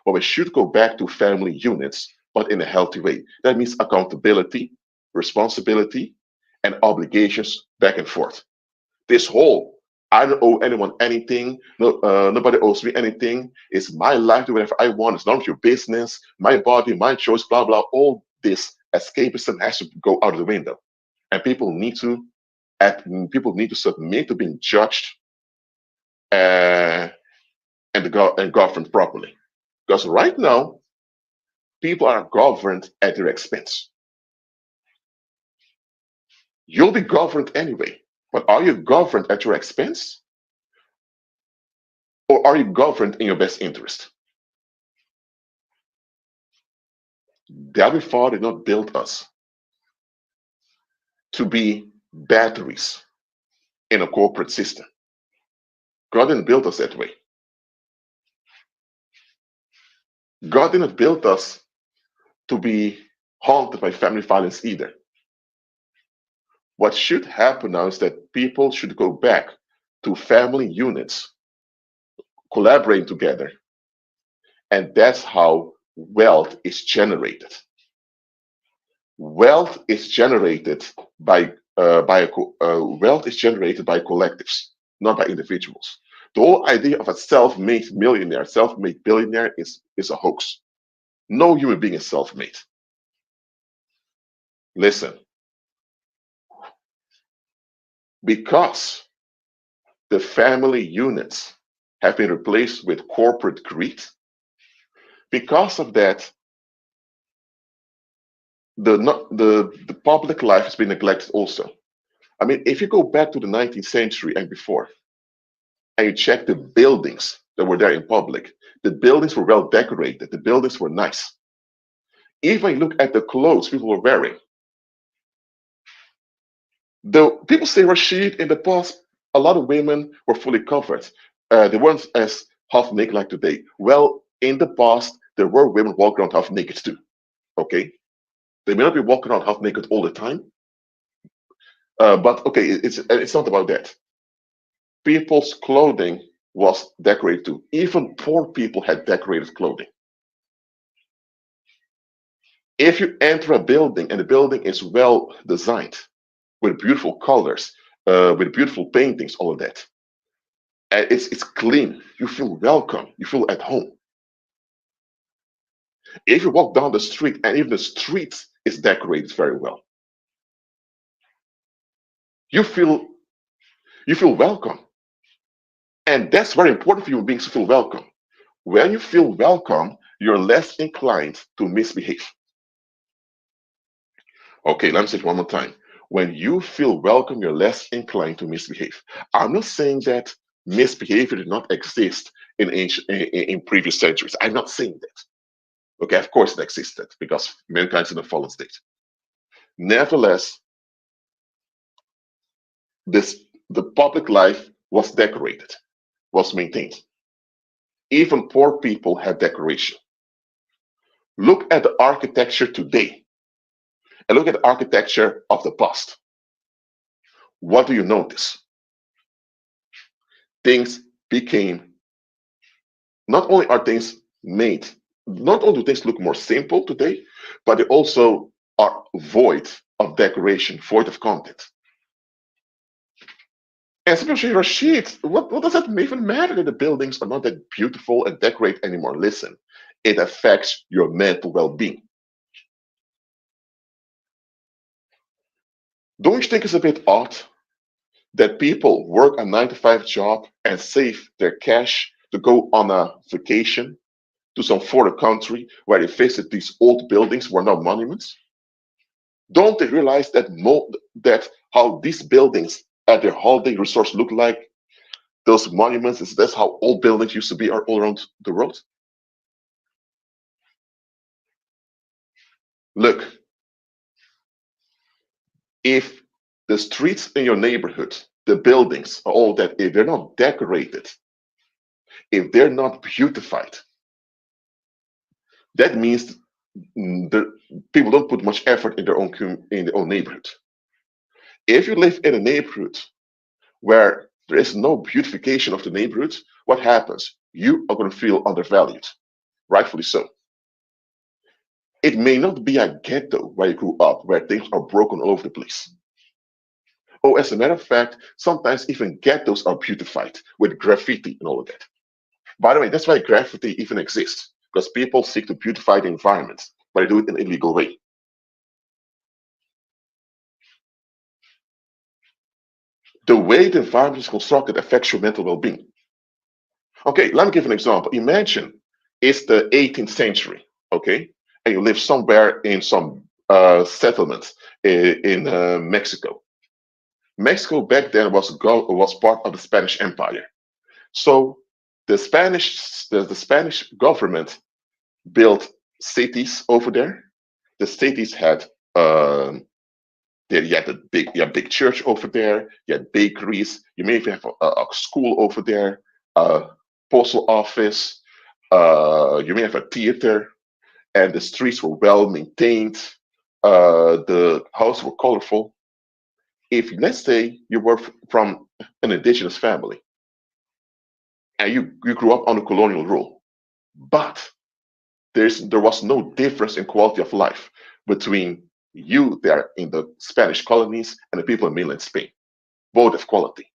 But we should go back to family units, but in a healthy way. That means accountability, responsibility, and obligations back and forth. This whole I don't owe anyone anything. No, nobody owes me anything. It's my life. Do whatever I want. It's none of your business. My body, my choice. Blah blah. All this escapism has to go out of the window, and people need to submit to being judged uh, and governed properly. Because right now, people are governed at their expense. You'll be governed anyway, but are you governed at your expense, or are you governed in your best interest? The Heavenly Father did not build us to be batteries in a corporate system. God didn't build us that way. God didn't build us to be haunted by family violence either. What should happen now is that people should go back to family units, collaborating together, and that's how wealth is generated. Wealth is generated wealth is generated by collectives, not by individuals. The whole idea of a self-made millionaire, self-made billionaire is a hoax. No human being is self-made. Listen, because the family units have been replaced with corporate greed, because of that, the public life has been neglected also. I mean, if you go back to the 19th century and before, and you check the buildings that were there in public, the buildings were well decorated, the buildings were nice. Even you look at the clothes people were wearing. The people say Rashid in the past, a lot of women were fully covered. They weren't as half naked like today. Well, in the past, there were women walking around half naked too. Okay, they may not be walking around half naked all the time, but okay, it's not about that. People's clothing was decorated too. Even poor people had decorated clothing. If you enter a building and the building is well designed with beautiful colors, with beautiful paintings, all of that, and it's clean, you feel welcome, you feel at home. If you walk down the street and even the street is decorated very well, you feel you feel welcome, and that's very important for human beings to feel welcome. When you feel welcome, you're less inclined to misbehave. Okay, let me say it one more time. When you feel welcome, you're less inclined to misbehave. I'm not saying that misbehavior did not exist in previous centuries. I'm not saying that. Okay, of course it existed because mankind's in a fallen state. Nevertheless, the public life was decorated, was maintained. Even poor people had decoration. Look at the architecture today and look at the architecture of the past. What do you notice? Things became, not only are things made, not only do things look more simple today, but they also are void of decoration, void of content. And some people say, Rashid, what does that even matter that the buildings are not that beautiful and decorate anymore? Listen, it affects your mental well-being. Don't you think it's a bit odd that people work a 9 to 5 job and save their cash to go on a vacation to some foreign country where they visit these old buildings were now monuments? Don't they realize that how these buildings at their holiday resorts look like? Those monuments, is that's how old buildings used to be all around the world? Look, if the streets in your neighborhood, the buildings, all that, if they're not decorated, if they're not beautified, that means the people don't put much effort in their own neighborhood. If you live in a neighborhood where there is no beautification of the neighborhood, what happens? You are going to feel undervalued, rightfully so. It may not be a ghetto where you grew up, where things are broken all over the place. Oh, as a matter of fact, sometimes even ghettos are beautified with graffiti and all of that. By the way, that's why graffiti even exists, because people seek to beautify the environment, but they do it in an illegal way. The way the environment is constructed affects your mental well-being. Okay, let me give an example. Imagine it's the 18th century, okay, and you live somewhere in some settlement in Mexico. Mexico back then was part of the Spanish Empire. So the Spanish government built cities over there, the cities had you had big church over there, you had bakeries, you may even have a school over there, a postal office, you may have a theater, and the streets were well maintained. The houses were colorful. If let's say you were from an indigenous family and you grew up under colonial rule, but there was no difference in quality of life between you there in the Spanish colonies and the people in mainland Spain. Both have quality.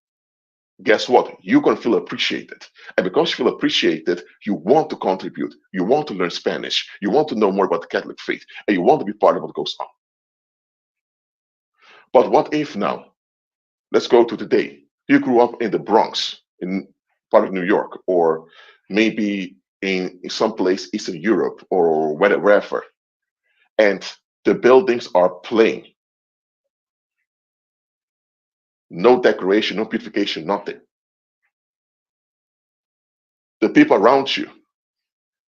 Guess what? You're going to feel appreciated. And because you feel appreciated, you want to contribute. You want to learn Spanish. You want to know more about the Catholic faith. And you want to be part of what goes on. But what if now? Let's go to today. You grew up in the Bronx, in part of New York, or maybe in some place Eastern Europe or wherever, and the buildings are plain. No decoration, no beautification, nothing. The people around you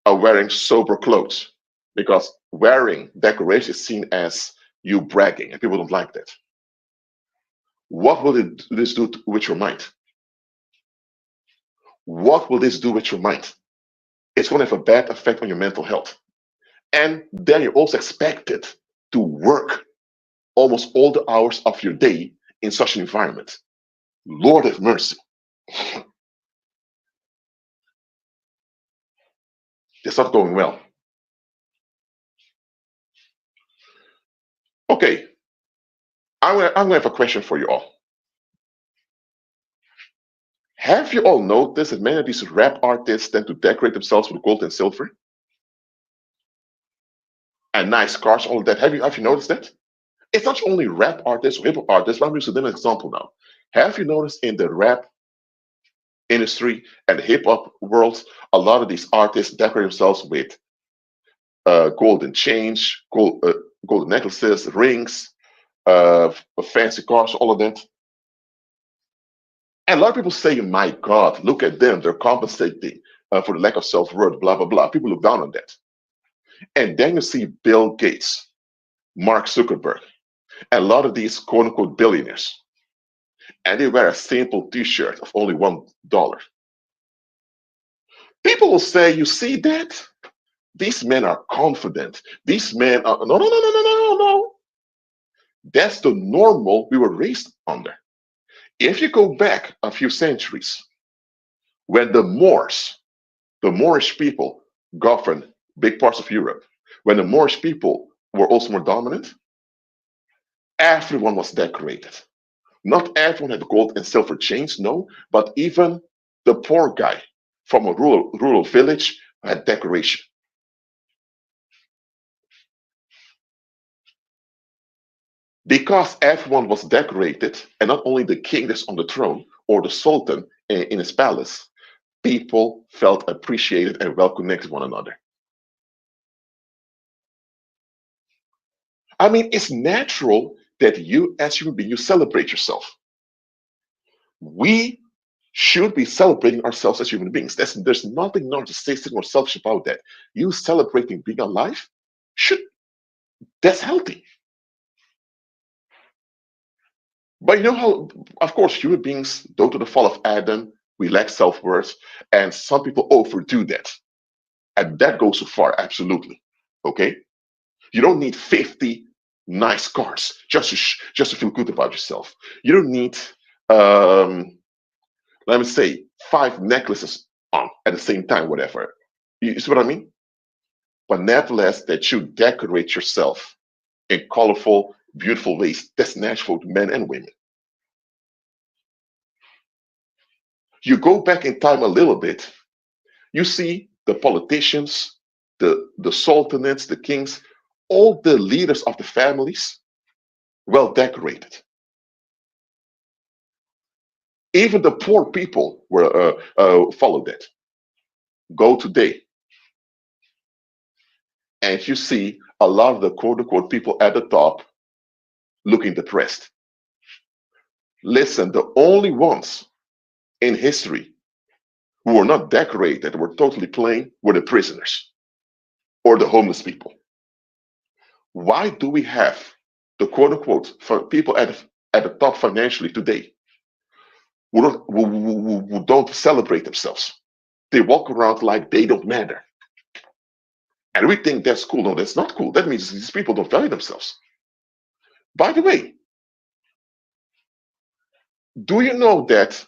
are wearing sober clothes because wearing decoration is seen as you bragging, and people don't like that. What will this do with your mind? What will this do with your mind? It's going to have a bad effect on your mental health. And then you're also expected to work almost all the hours of your day in such an environment. Lord have mercy. It's not going well. Okay, I'm going to have a question for you all. Have you all noticed that many of these rap artists tend to decorate themselves with gold and silver? And nice cars, all of that. Have you noticed that? It's not only rap artists or hip hop artists, but I'm using them as an example now. Have you noticed in the rap industry and the hip hop world, a lot of these artists decorate themselves with golden chains, golden necklaces, rings, fancy cars, all of that. And a lot of people say, my God, look at them. They're compensating for the lack of self worth, blah, blah, blah. People look down on that. And then you see Bill Gates, Mark Zuckerberg, and a lot of these quote unquote billionaires. And they wear a simple t shirt of only $1. People will say, you see that? These men are confident. These men are, no, no, no, no, no, no, no. That's the normal we were raised under. If you go back a few centuries, when the Moorish people governed big parts of Europe, when the Moorish people were also more dominant, everyone was decorated. Not everyone had gold and silver chains, no, but even the poor guy from a rural village had decoration. Because everyone was decorated, and not only the king that's on the throne or the sultan in his palace, people felt appreciated and well connected to one another. I mean, it's natural that you, as human being, you celebrate yourself. We should be celebrating ourselves as human beings. There's nothing narcissistic or selfish about that. You celebrating being alive should that's healthy. But you know how, of course, human beings, due to the fall of Adam, we lack self-worth, and some people overdo that. And that goes so far, absolutely. Okay? You don't need 50 nice cars just to feel good about yourself. You don't need let me say 5 necklaces on at the same time, whatever. You see what I mean? But nevertheless, that you decorate yourself in colorful, beautiful ways. That's natural to men and women. You go back in time a little bit, you see the politicians, the sultanates, the kings, all the leaders of the families, well decorated. Even the poor people were followed that. Go today, and you see a lot of the quote unquote people at the top looking depressed. Listen, the only ones in history who were not decorated, were totally plain, were the prisoners or the homeless people. Why do we have the quote unquote for people at the top financially today who don't celebrate themselves? They walk around like they don't matter. And we think that's cool. No, that's not cool. That means these people don't value themselves. By the way, do you know that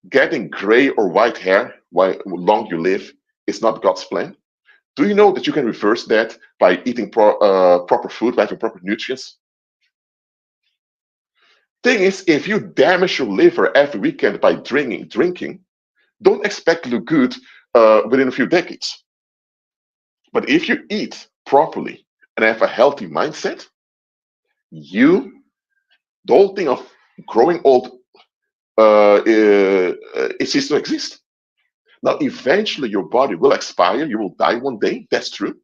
getting gray or white hair while long you live is not God's plan? Do you know that you can reverse that by eating proper food, by having proper nutrients? Thing is, if you damage your liver every weekend by drinking, don't expect to look good within a few decades. But if you eat properly and have a healthy mindset, you, the whole thing of growing old, it ceases to exist. Now, eventually, your body will expire. You will die one day. That's true.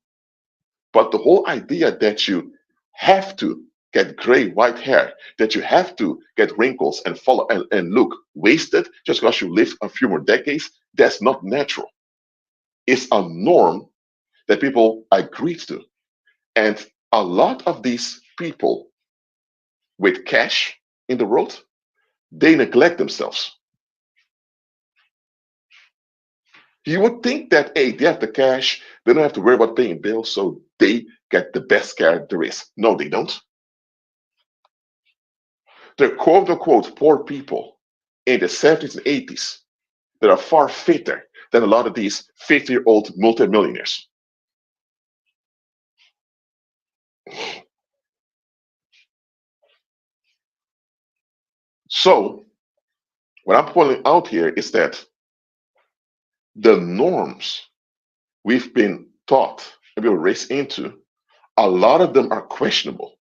But the whole idea that you have to get gray, white hair, that you have to get wrinkles and follow and look wasted just because you live a few more decades, that's not natural. It's a norm that people agreed to. And a lot of these people with cash in the world, they neglect themselves. You would think that, hey, they have the cash, they don't have to worry about paying bills, so they get the best care there is. No, they don't. They're quote unquote poor people in the 70s and 80s that are far fitter than a lot of these 50-year-old multimillionaires. So, what I'm pointing out here is that the norms we've been taught and we were raised into, a lot of them are questionable.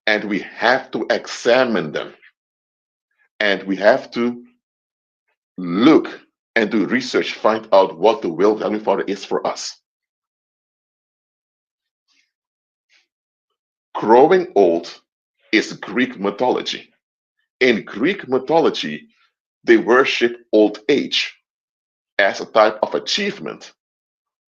And we have to examine them. And we have to look and do research, find out what the will of the Heavenly Father is for us. Growing old is Greek mythology. In Greek mythology, they worship old age as a type of achievement.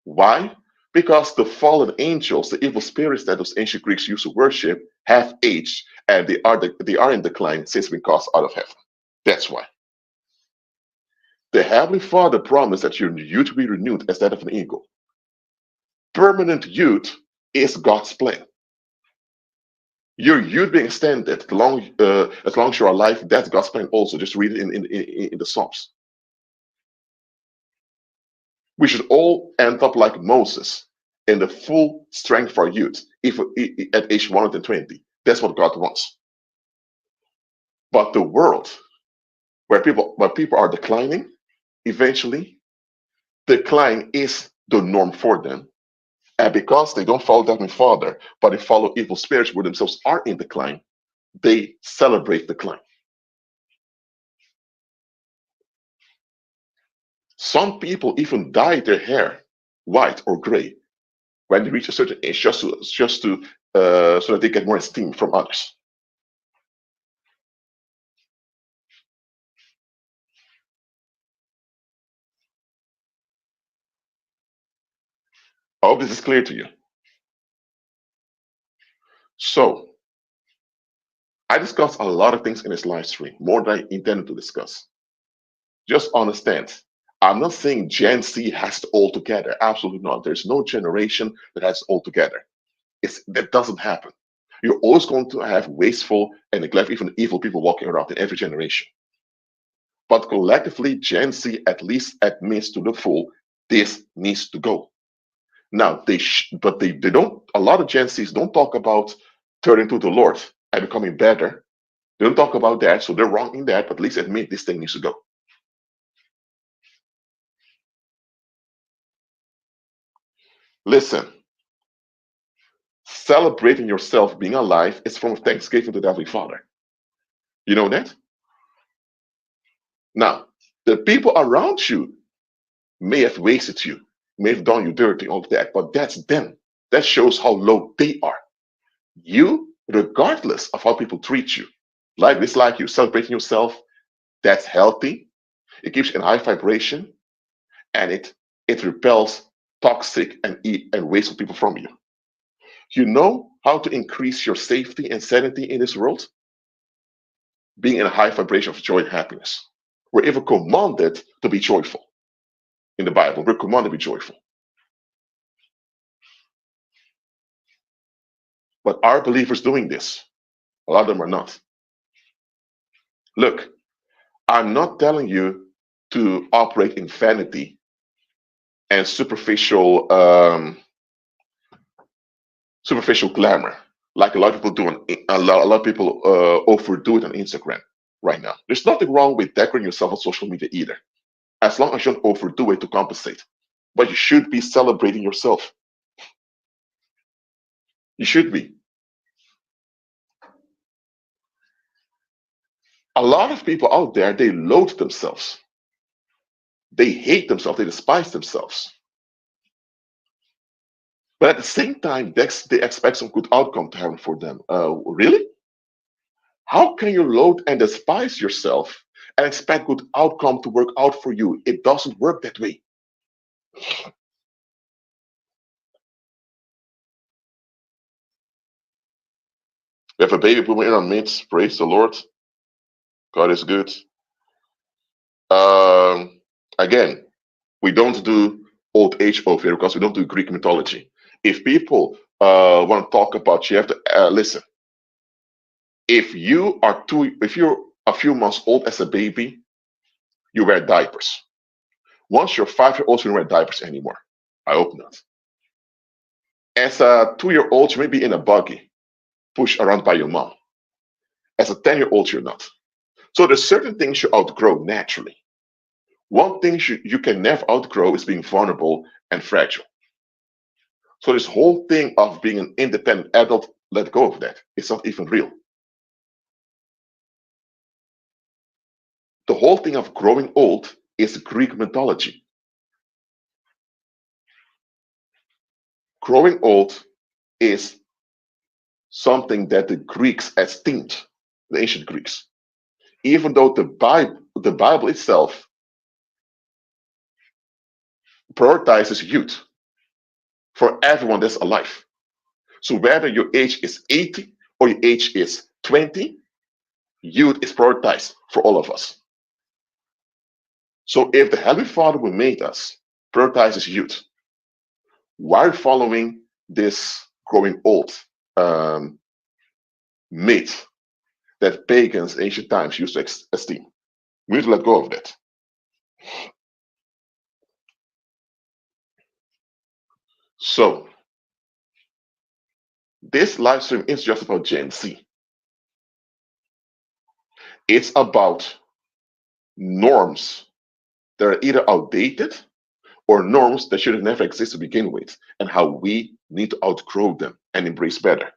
Why? Because the fallen angels, the evil spirits that those ancient Greeks used to worship, have aged and they are in decline since being cast out of heaven. That's why. The Heavenly Father promised that your youth will be renewed as that of an eagle. Permanent youth is God's plan. Your youth being extended as long as you're alive, that's God's plan also. Just read it in the Psalms. We should all end up like Moses in the full strength of our youth, if at age 120. That's what God wants. But the world, where people are declining, eventually, decline is the norm for them. And because they don't follow Heavenly Father, but they follow evil spirits who themselves are in decline, they celebrate decline. Some people even dye their hair white or gray when they reach a certain age, just to so that they get more esteem from others. I hope this is clear to you. So I discussed a lot of things in this live stream, more than I intended to discuss. Just understand, I'm not saying Gen Z has it all together. Absolutely not. There's no generation that has it all together. That doesn't happen. You're always going to have wasteful and neglect, even evil people walking around in every generation. But collectively, Gen Z at least admits to the full, this needs to go. Now, they don't, a lot of Gen Zs don't talk about turning to the Lord and becoming better. They don't talk about that, so they're wrong in that, but at least admit this thing needs to go. Listen, celebrating yourself being alive is from thanksgiving to the Heavenly Father. You know that? Now, the people around you may have wasted you, may have done you dirty, all of that, but that's them. That shows how low they are. You, regardless of how people treat you, like dislike you, celebrating yourself, that's healthy. It keeps you in high vibration, and it repels toxic and wasteful people from you. You know how to increase your safety and sanity in this world? Being in a high vibration of joy and happiness. We're even commanded to be joyful in the Bible. We're commanded to be joyful. But are believers doing this? A lot of them are not. Look, I'm not telling you to operate in vanity and superficial glamour, like a lot of people do. A lot of people overdo it on Instagram right now. There's nothing wrong with decorating yourself on social media either, as long as you don't overdo it to compensate. But you should be celebrating yourself. You should be. A lot of people out there, they loathe themselves. They hate themselves. They despise themselves. But at the same time, they expect some good outcome to happen for them. Really? How can you loathe and despise yourself and expect good outcome to work out for you? It doesn't work that way. We have a baby boomer in our midst. Praise the Lord. God is good. Again, we don't do old age over here because we don't do Greek mythology. If people want to talk about, you have to listen. If you're a few months old as a baby, you wear diapers. Once you're 5 years old, you don't wear diapers anymore. I hope not. As a 2-year-old, you may be in a buggy, pushed around by your mom. As a 10-year-old, you're not. So there's certain things you outgrow naturally. One thing you can never outgrow is being vulnerable and fragile. So this whole thing of being an independent adult, let go of that. It's not even real. The whole thing of growing old is Greek mythology. Growing old is something that the Greeks esteemed, the ancient Greeks. Even though the Bible itself prioritizes youth for everyone that's alive. So whether your age is 80 or your age is 20, youth is prioritized for all of us. So if the Heavenly Father who made us prioritizes youth, why following this growing old myth that pagans in ancient times used to esteem? We need to let go of that. So this live stream is just about Gen Z. It's about norms that are either outdated or norms that should have never existed to begin with, and how we need to outgrow them and embrace better.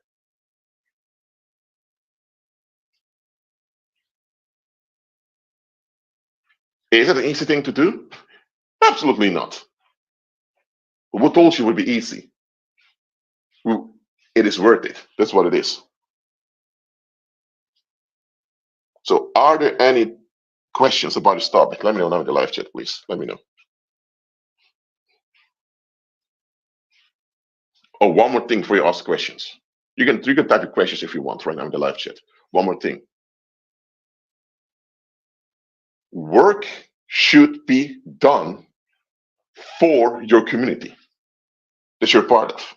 Is it an easy thing to do? Absolutely not. Who told you it would be easy? It is worth it. That's what it is. So, are there any questions about this topic? Let me know now in the live chat, please. Let me know. Oh, one more thing before you ask questions. You can type your questions if you want right now in the live chat. One more thing. Work should be done for your community that you're part of.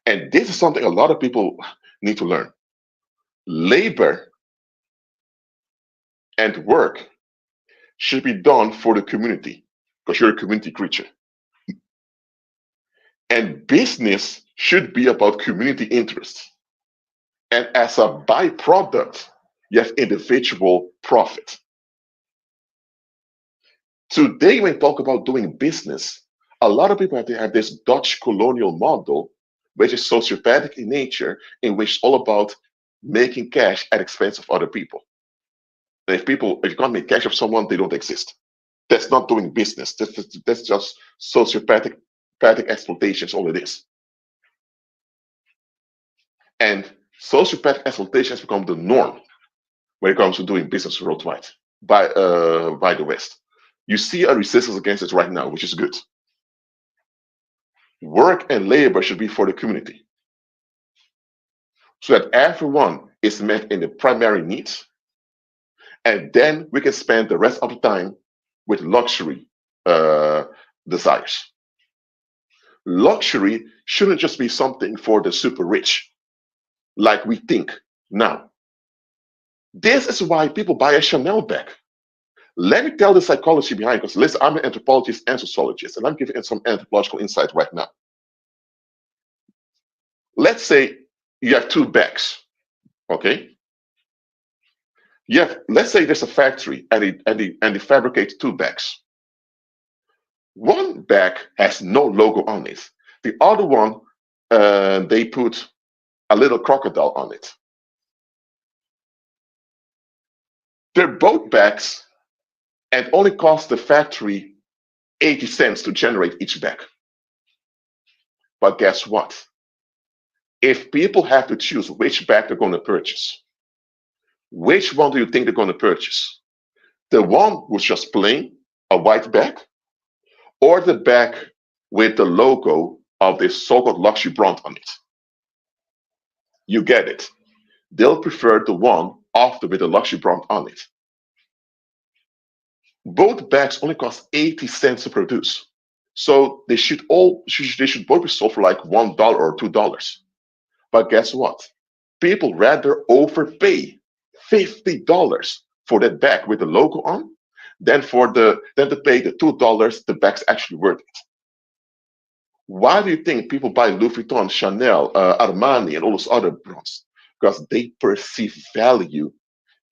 And this is something a lot of people need to learn. Labor and work should be done for the community because you're a community creature. And business should be about community interests. And as a byproduct, you have individual profit. Today, when we talk about doing business, a lot of people have this Dutch colonial model, which is sociopathic in nature, in which it's all about making cash at expense of other people. And if you can't make cash of someone, they don't exist. That's not doing business. That's just sociopathic exploitation is all it is. And sociopathic exploitation has become the norm when it comes to doing business worldwide by the West. You see a resistance against it right now, which is good. Work and labor should be for the community so that everyone is met in the primary needs, and then we can spend the rest of the time with luxury uh, desires. Luxury shouldn't just be something for the super rich, like we think now. This is why people buy a Chanel bag. Let me tell the psychology behind it, because listen, I'm an anthropologist and sociologist, and I'm giving some anthropological insight right now. Let's say you have two bags, okay? Let's say there's a factory and they fabricate two bags. One bag has no logo on it. The other one, they put a little crocodile on it. They're both bags and only cost the factory 80 cents to generate each bag. But guess what? If people have to choose which bag they're going to purchase, which one do you think they're going to purchase? The one with just plain a white bag, or the bag with the logo of this so-called luxury brand on it? You get it. They'll prefer the one after with the luxury brand on it. Both bags only cost 80 cents to produce. So they should both be sold for like $1 or $2. But guess what? People rather overpay $50 for that bag with the logo on than to pay the $2 the bag's actually worth it. Why do you think people buy Louis Vuitton, Chanel, Armani, and all those other brands? Because they perceive value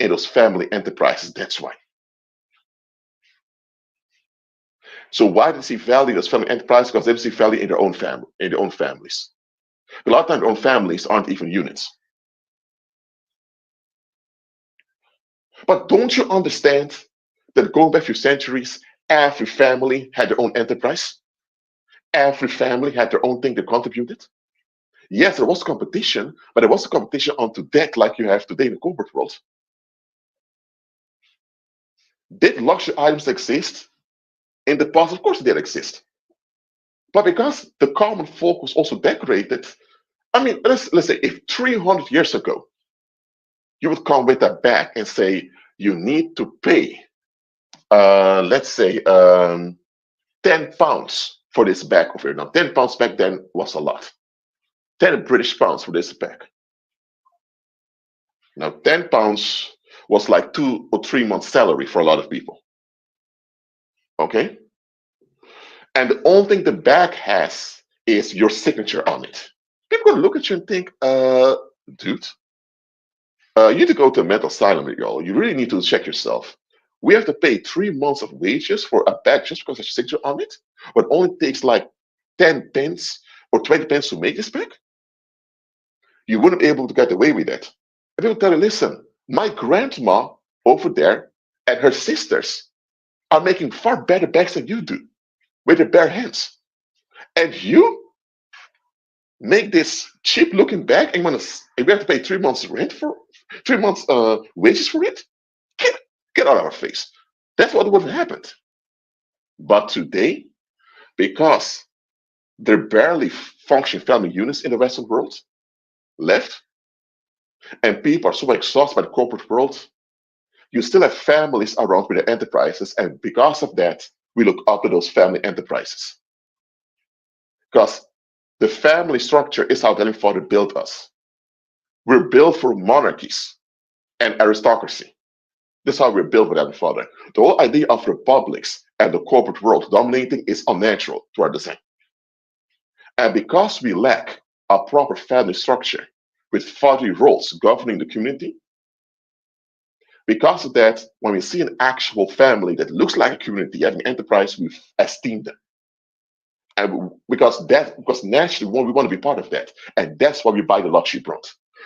in those family enterprises. That's why. So why do they see value in those family enterprises? Because they see value in their own family, in their own families. A lot of times, their own families aren't even units. But don't you understand that going back a few centuries, every family had their own enterprise? Every family had their own thing they contributed? Yes, there was competition, but there was a competition onto debt like you have today in the corporate world. Did luxury items exist? In the past, of course, they did exist. But because the common folk was also decorated, I mean, let's say if 300 years ago, you would come with a bag and say, you need to pay, let's say, 10 pounds for this bag over here. Now, 10 pounds back then was a lot. 10 British pounds for this bag. Now, 10 pounds was like 2 or 3 months' salary for a lot of people. Okay? And the only thing the bag has is your signature on it. People gonna look at you and think, dude, you need to go to a mental asylum, y'all. You really need to check yourself. We have to pay 3 months of wages for a bag just because there's a signature on it, but only takes like 10 pence or 20 pence to make this bag. You wouldn't be able to get away with that. And people tell you, listen, my grandma over there and her sisters are making far better bags than you do with their bare hands. And you make this cheap looking bag and we have to pay 3 months rent for 3 months wages for it? Get out of our face. That's what would have happened. But today, because there are barely functioning family units in the Western world left, and people are so exhausted by the corporate world, you still have families around with their enterprises, and because of that, we look up to those family enterprises. Because the family structure is how Heavenly Father built us. We're built for monarchies and aristocracy. This is how we're built with Heavenly Father. The whole idea of republics and the corporate world dominating is unnatural to our design. And because we lack a proper family structure with fatherly roles governing the community, because of that, when we see an actual family that looks like a community having enterprise, we esteem them. And because naturally we want to be part of that. And that's why we buy the luxury brand.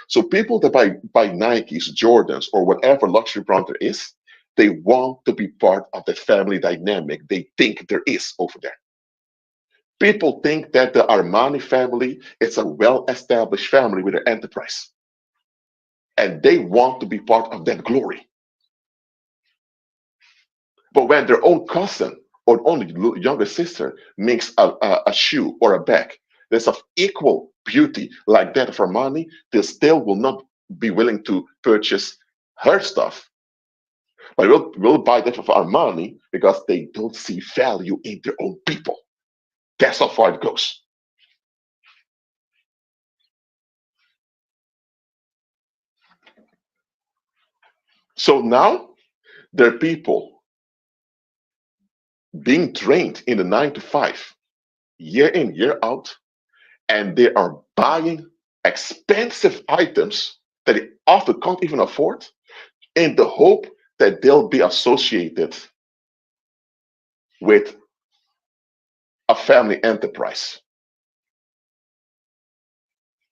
So people that buy Nikes, Jordans, or whatever luxury brand there is, they want to be part of the family dynamic they think there is over there. People think that the Armani family is a well-established family with an enterprise. And they want to be part of that glory. But when their own cousin or only younger sister makes a shoe or a bag that's of equal beauty like that of Armani, they still will not be willing to purchase her stuff. But will buy that of Armani because they don't see value in their own people. That's how far it goes. So now there are people being trained in the 9 to 5, year in, year out, and they are buying expensive items that they often can't even afford in the hope that they'll be associated with a family enterprise.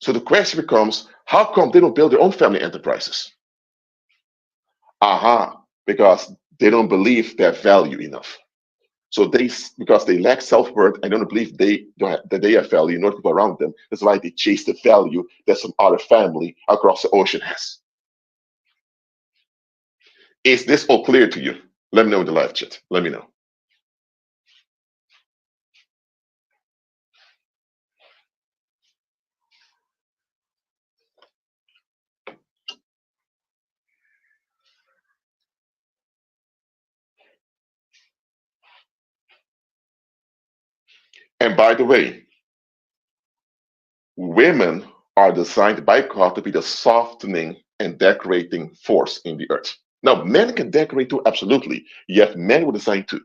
So the question becomes, how come they don't build their own family enterprises? Aha, because they don't believe they have value enough. So because they lack self-worth and don't believe that they have value, nor people around them, that's why they chase the value that some other family across the ocean has. Is this all clear to you? Let me know in the live chat. Let me know. And by the way, women are designed by God to be the softening and decorating force in the earth. Now, men can decorate too, absolutely. Yet men were designed to.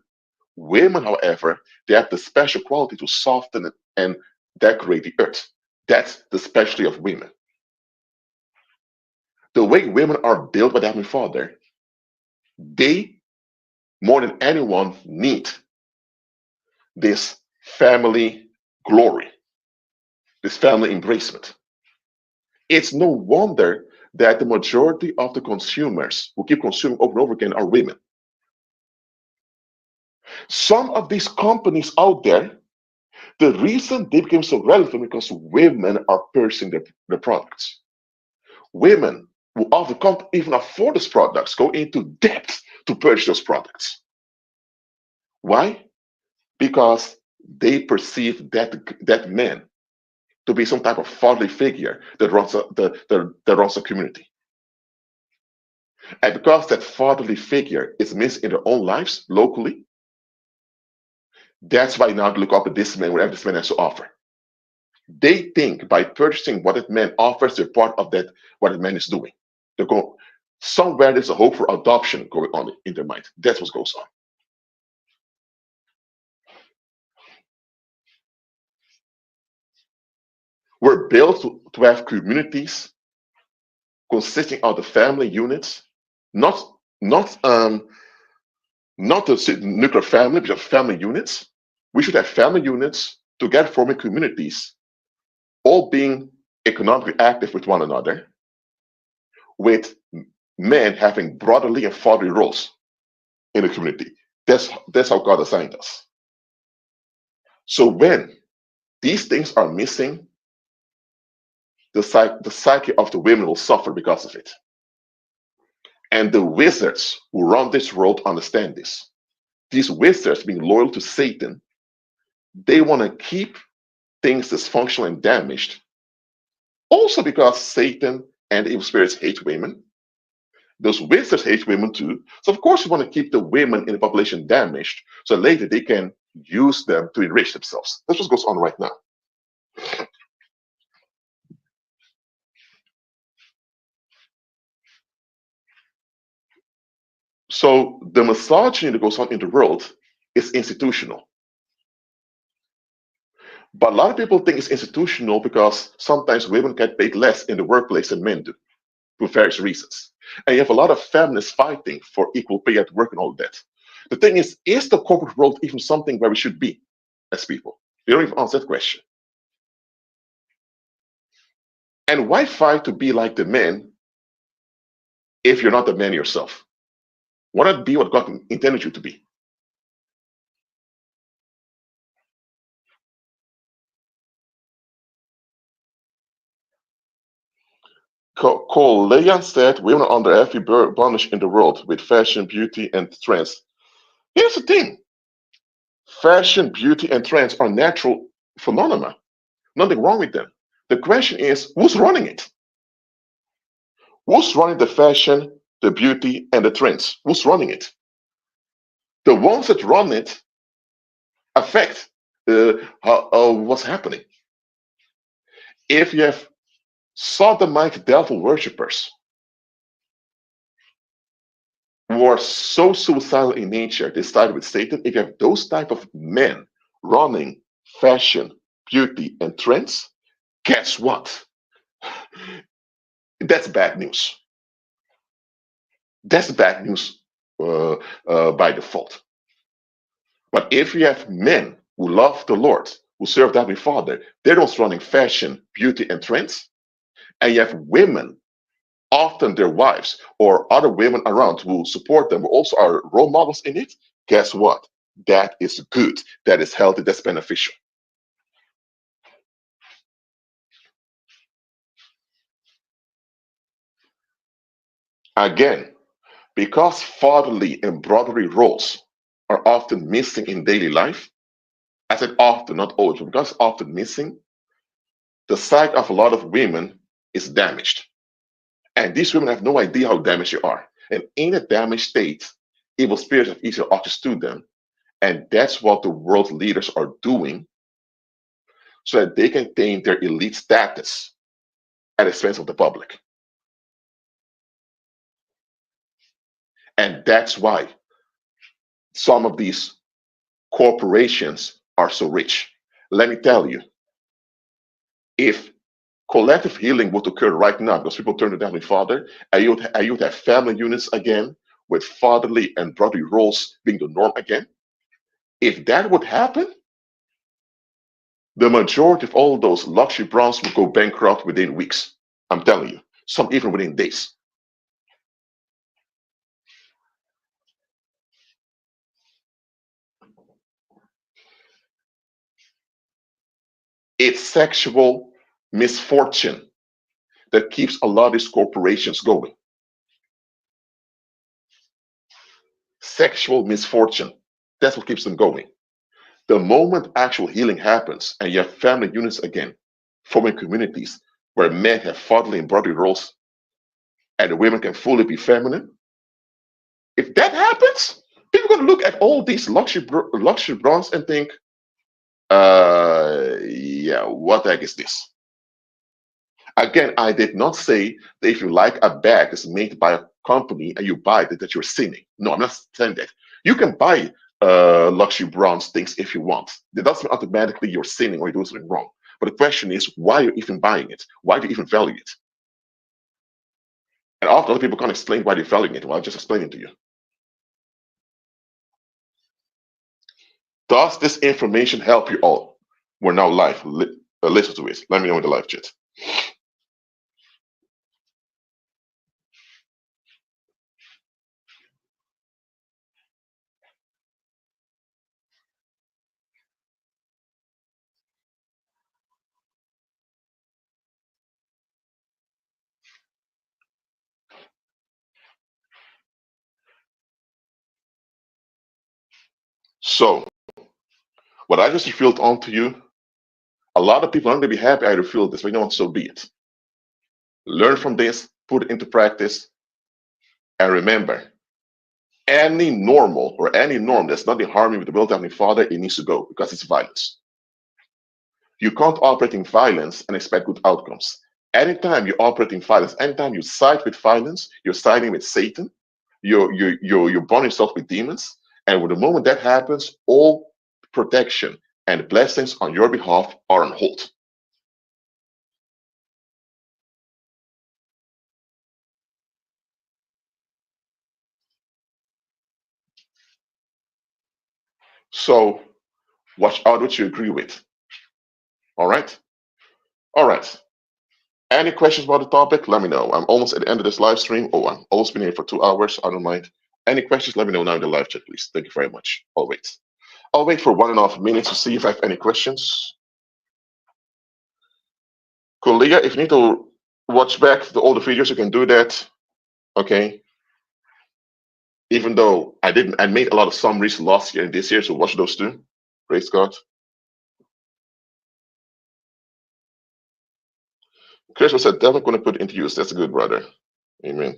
Women, however, they have the special quality to soften and decorate the earth. That's the specialty of women. The way women are built by the Heavenly Father, they, more than anyone, need this family glory, this family embracement. It's no wonder that the majority of the consumers who keep consuming over and over again are women. Some of these companies out there, the reason they became so relevant because women are purchasing their products. Women who often can't even afford those products go into debt to purchase those products. Why? Because they perceive that man to be some type of fatherly figure that runs a community. And because that fatherly figure is missing in their own lives locally, that's why now they look up at this man, whatever this man has to offer. They think by purchasing what that man offers, they're part of that, what that man is doing. They're going somewhere, there's a hope for adoption going on in their mind. That's what goes on. We're built to have communities consisting of the family units, not not um not the nuclear family, but family units. We should have family units together forming communities, all being economically active with one another, with men having brotherly and fatherly roles in the community. That's how God assigned us. So when these things are missing, the psyche of the women will suffer because of it. And the wizards who run this world understand this. These wizards, being loyal to Satan, they want to keep things dysfunctional and damaged. Also because Satan and evil spirits hate women. Those wizards hate women too. So of course we want to keep the women in the population damaged so later they can use them to enrich themselves. That's what goes on right now. So the misogyny that goes on in the world is institutional. But a lot of people think it's institutional because sometimes women get paid less in the workplace than men do for various reasons. And you have a lot of feminists fighting for equal pay at work and all that. The thing is the corporate world even something where we should be as people? They don't even answer that question. And why fight to be like the men if you're not the man yourself? Why not be what God intended you to be? Cole Leon said, women are under heavy bondage in the world with fashion, beauty, and trends. Here's the thing. Fashion, beauty, and trends are natural phenomena. Nothing wrong with them. The question is, who's running it? Who's running the fashion, the beauty, and the trends? Who's running it? The ones that run it affect what's happening. If you have sodomite devil worshippers who are so suicidal in nature, they started with Satan. If you have those type of men running fashion, beauty, and trends, guess what? That's bad news. That's bad news by default. But if you have men who love the Lord, who serve the Heavenly Father, they're those running fashion, beauty, and trends. And you have women, often their wives or other women around who support them, who also are role models in it. Guess what? That is good. That is healthy. That's beneficial. Again, because fatherly and brotherly roles are often missing in daily life, I said often, not always, but because often missing, the sight of a lot of women is damaged. And these women have no idea how damaged they are. And in a damaged state, evil spirits have easily access to them. And that's what the world leaders are doing so that they can attain their elite status at the expense of the public. And that's why some of these corporations are so rich. Let me tell you, if collective healing would occur right now because people turn to the Heavenly Father, and you would have family units again with fatherly and brotherly roles being the norm again. If that would happen, the majority of all those luxury brands would go bankrupt within weeks. I'm telling you, some even within days. It's sexual misfortune that keeps a lot of these corporations going. Sexual misfortune. That's what keeps them going. The moment actual healing happens and you have family units again, forming communities where men have fatherly and brotherly roles and the women can fully be feminine, if that happens, people are going to look at all these luxury brands and think, yeah, what the heck is this? Again, I did not say that if you like a bag that's made by a company and you buy it, that you're sinning. No, I'm not saying that. You can buy luxury brands things if you want. That doesn't mean automatically you're sinning or you're doing something wrong. But the question is, why are you even buying it? Why do you even value it? And often other people can't explain why they're valuing it. Well, I'll just explain it to you. Does this information help you all? We're now live. Listen to it. Let me know in the live chat. So, what I just revealed onto you, a lot of people aren't going to be happy I revealed this, but you know what? So be it. Learn from this, put it into practice, and remember, any normal or any norm that's not in harmony with the will of the Heavenly Father, it needs to go because it's violence. You can't operate in violence and expect good outcomes. Anytime you operate in violence, anytime you side with violence, you're siding with Satan. You're bonding yourself with demons. And with the moment that happens, all protection and blessings on your behalf are on hold. So watch out what you agree with. All right? All right. Any questions about the topic? Let me know. I'm almost at the end of this live stream. Oh, I'm almost been here for 2 hours. I don't mind. Any questions? Let me know now in the live chat, please. Thank you very much. I'll wait. I'll wait for 1.5 minutes to see if I have any questions. Cool, Leah. If you need to watch back the older videos, you can do that. Okay. Even though I made a lot of summaries last year and this year, so watch those too. Praise God. Christian said, "Devil going to put it into use." That's a good, brother. Amen.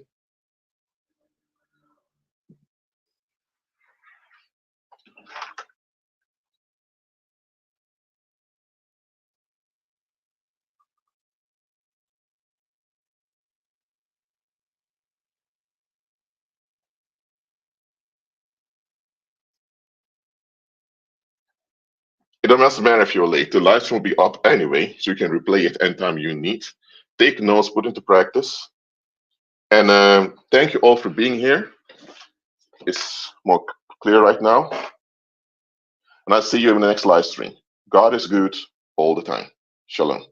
It doesn't matter if you're late. The live stream will be up anyway, so you can replay it anytime you need. Take notes, put into practice. And thank you all for being here. It's more clear right now. And I'll see you in the next live stream. God is good all the time. Shalom.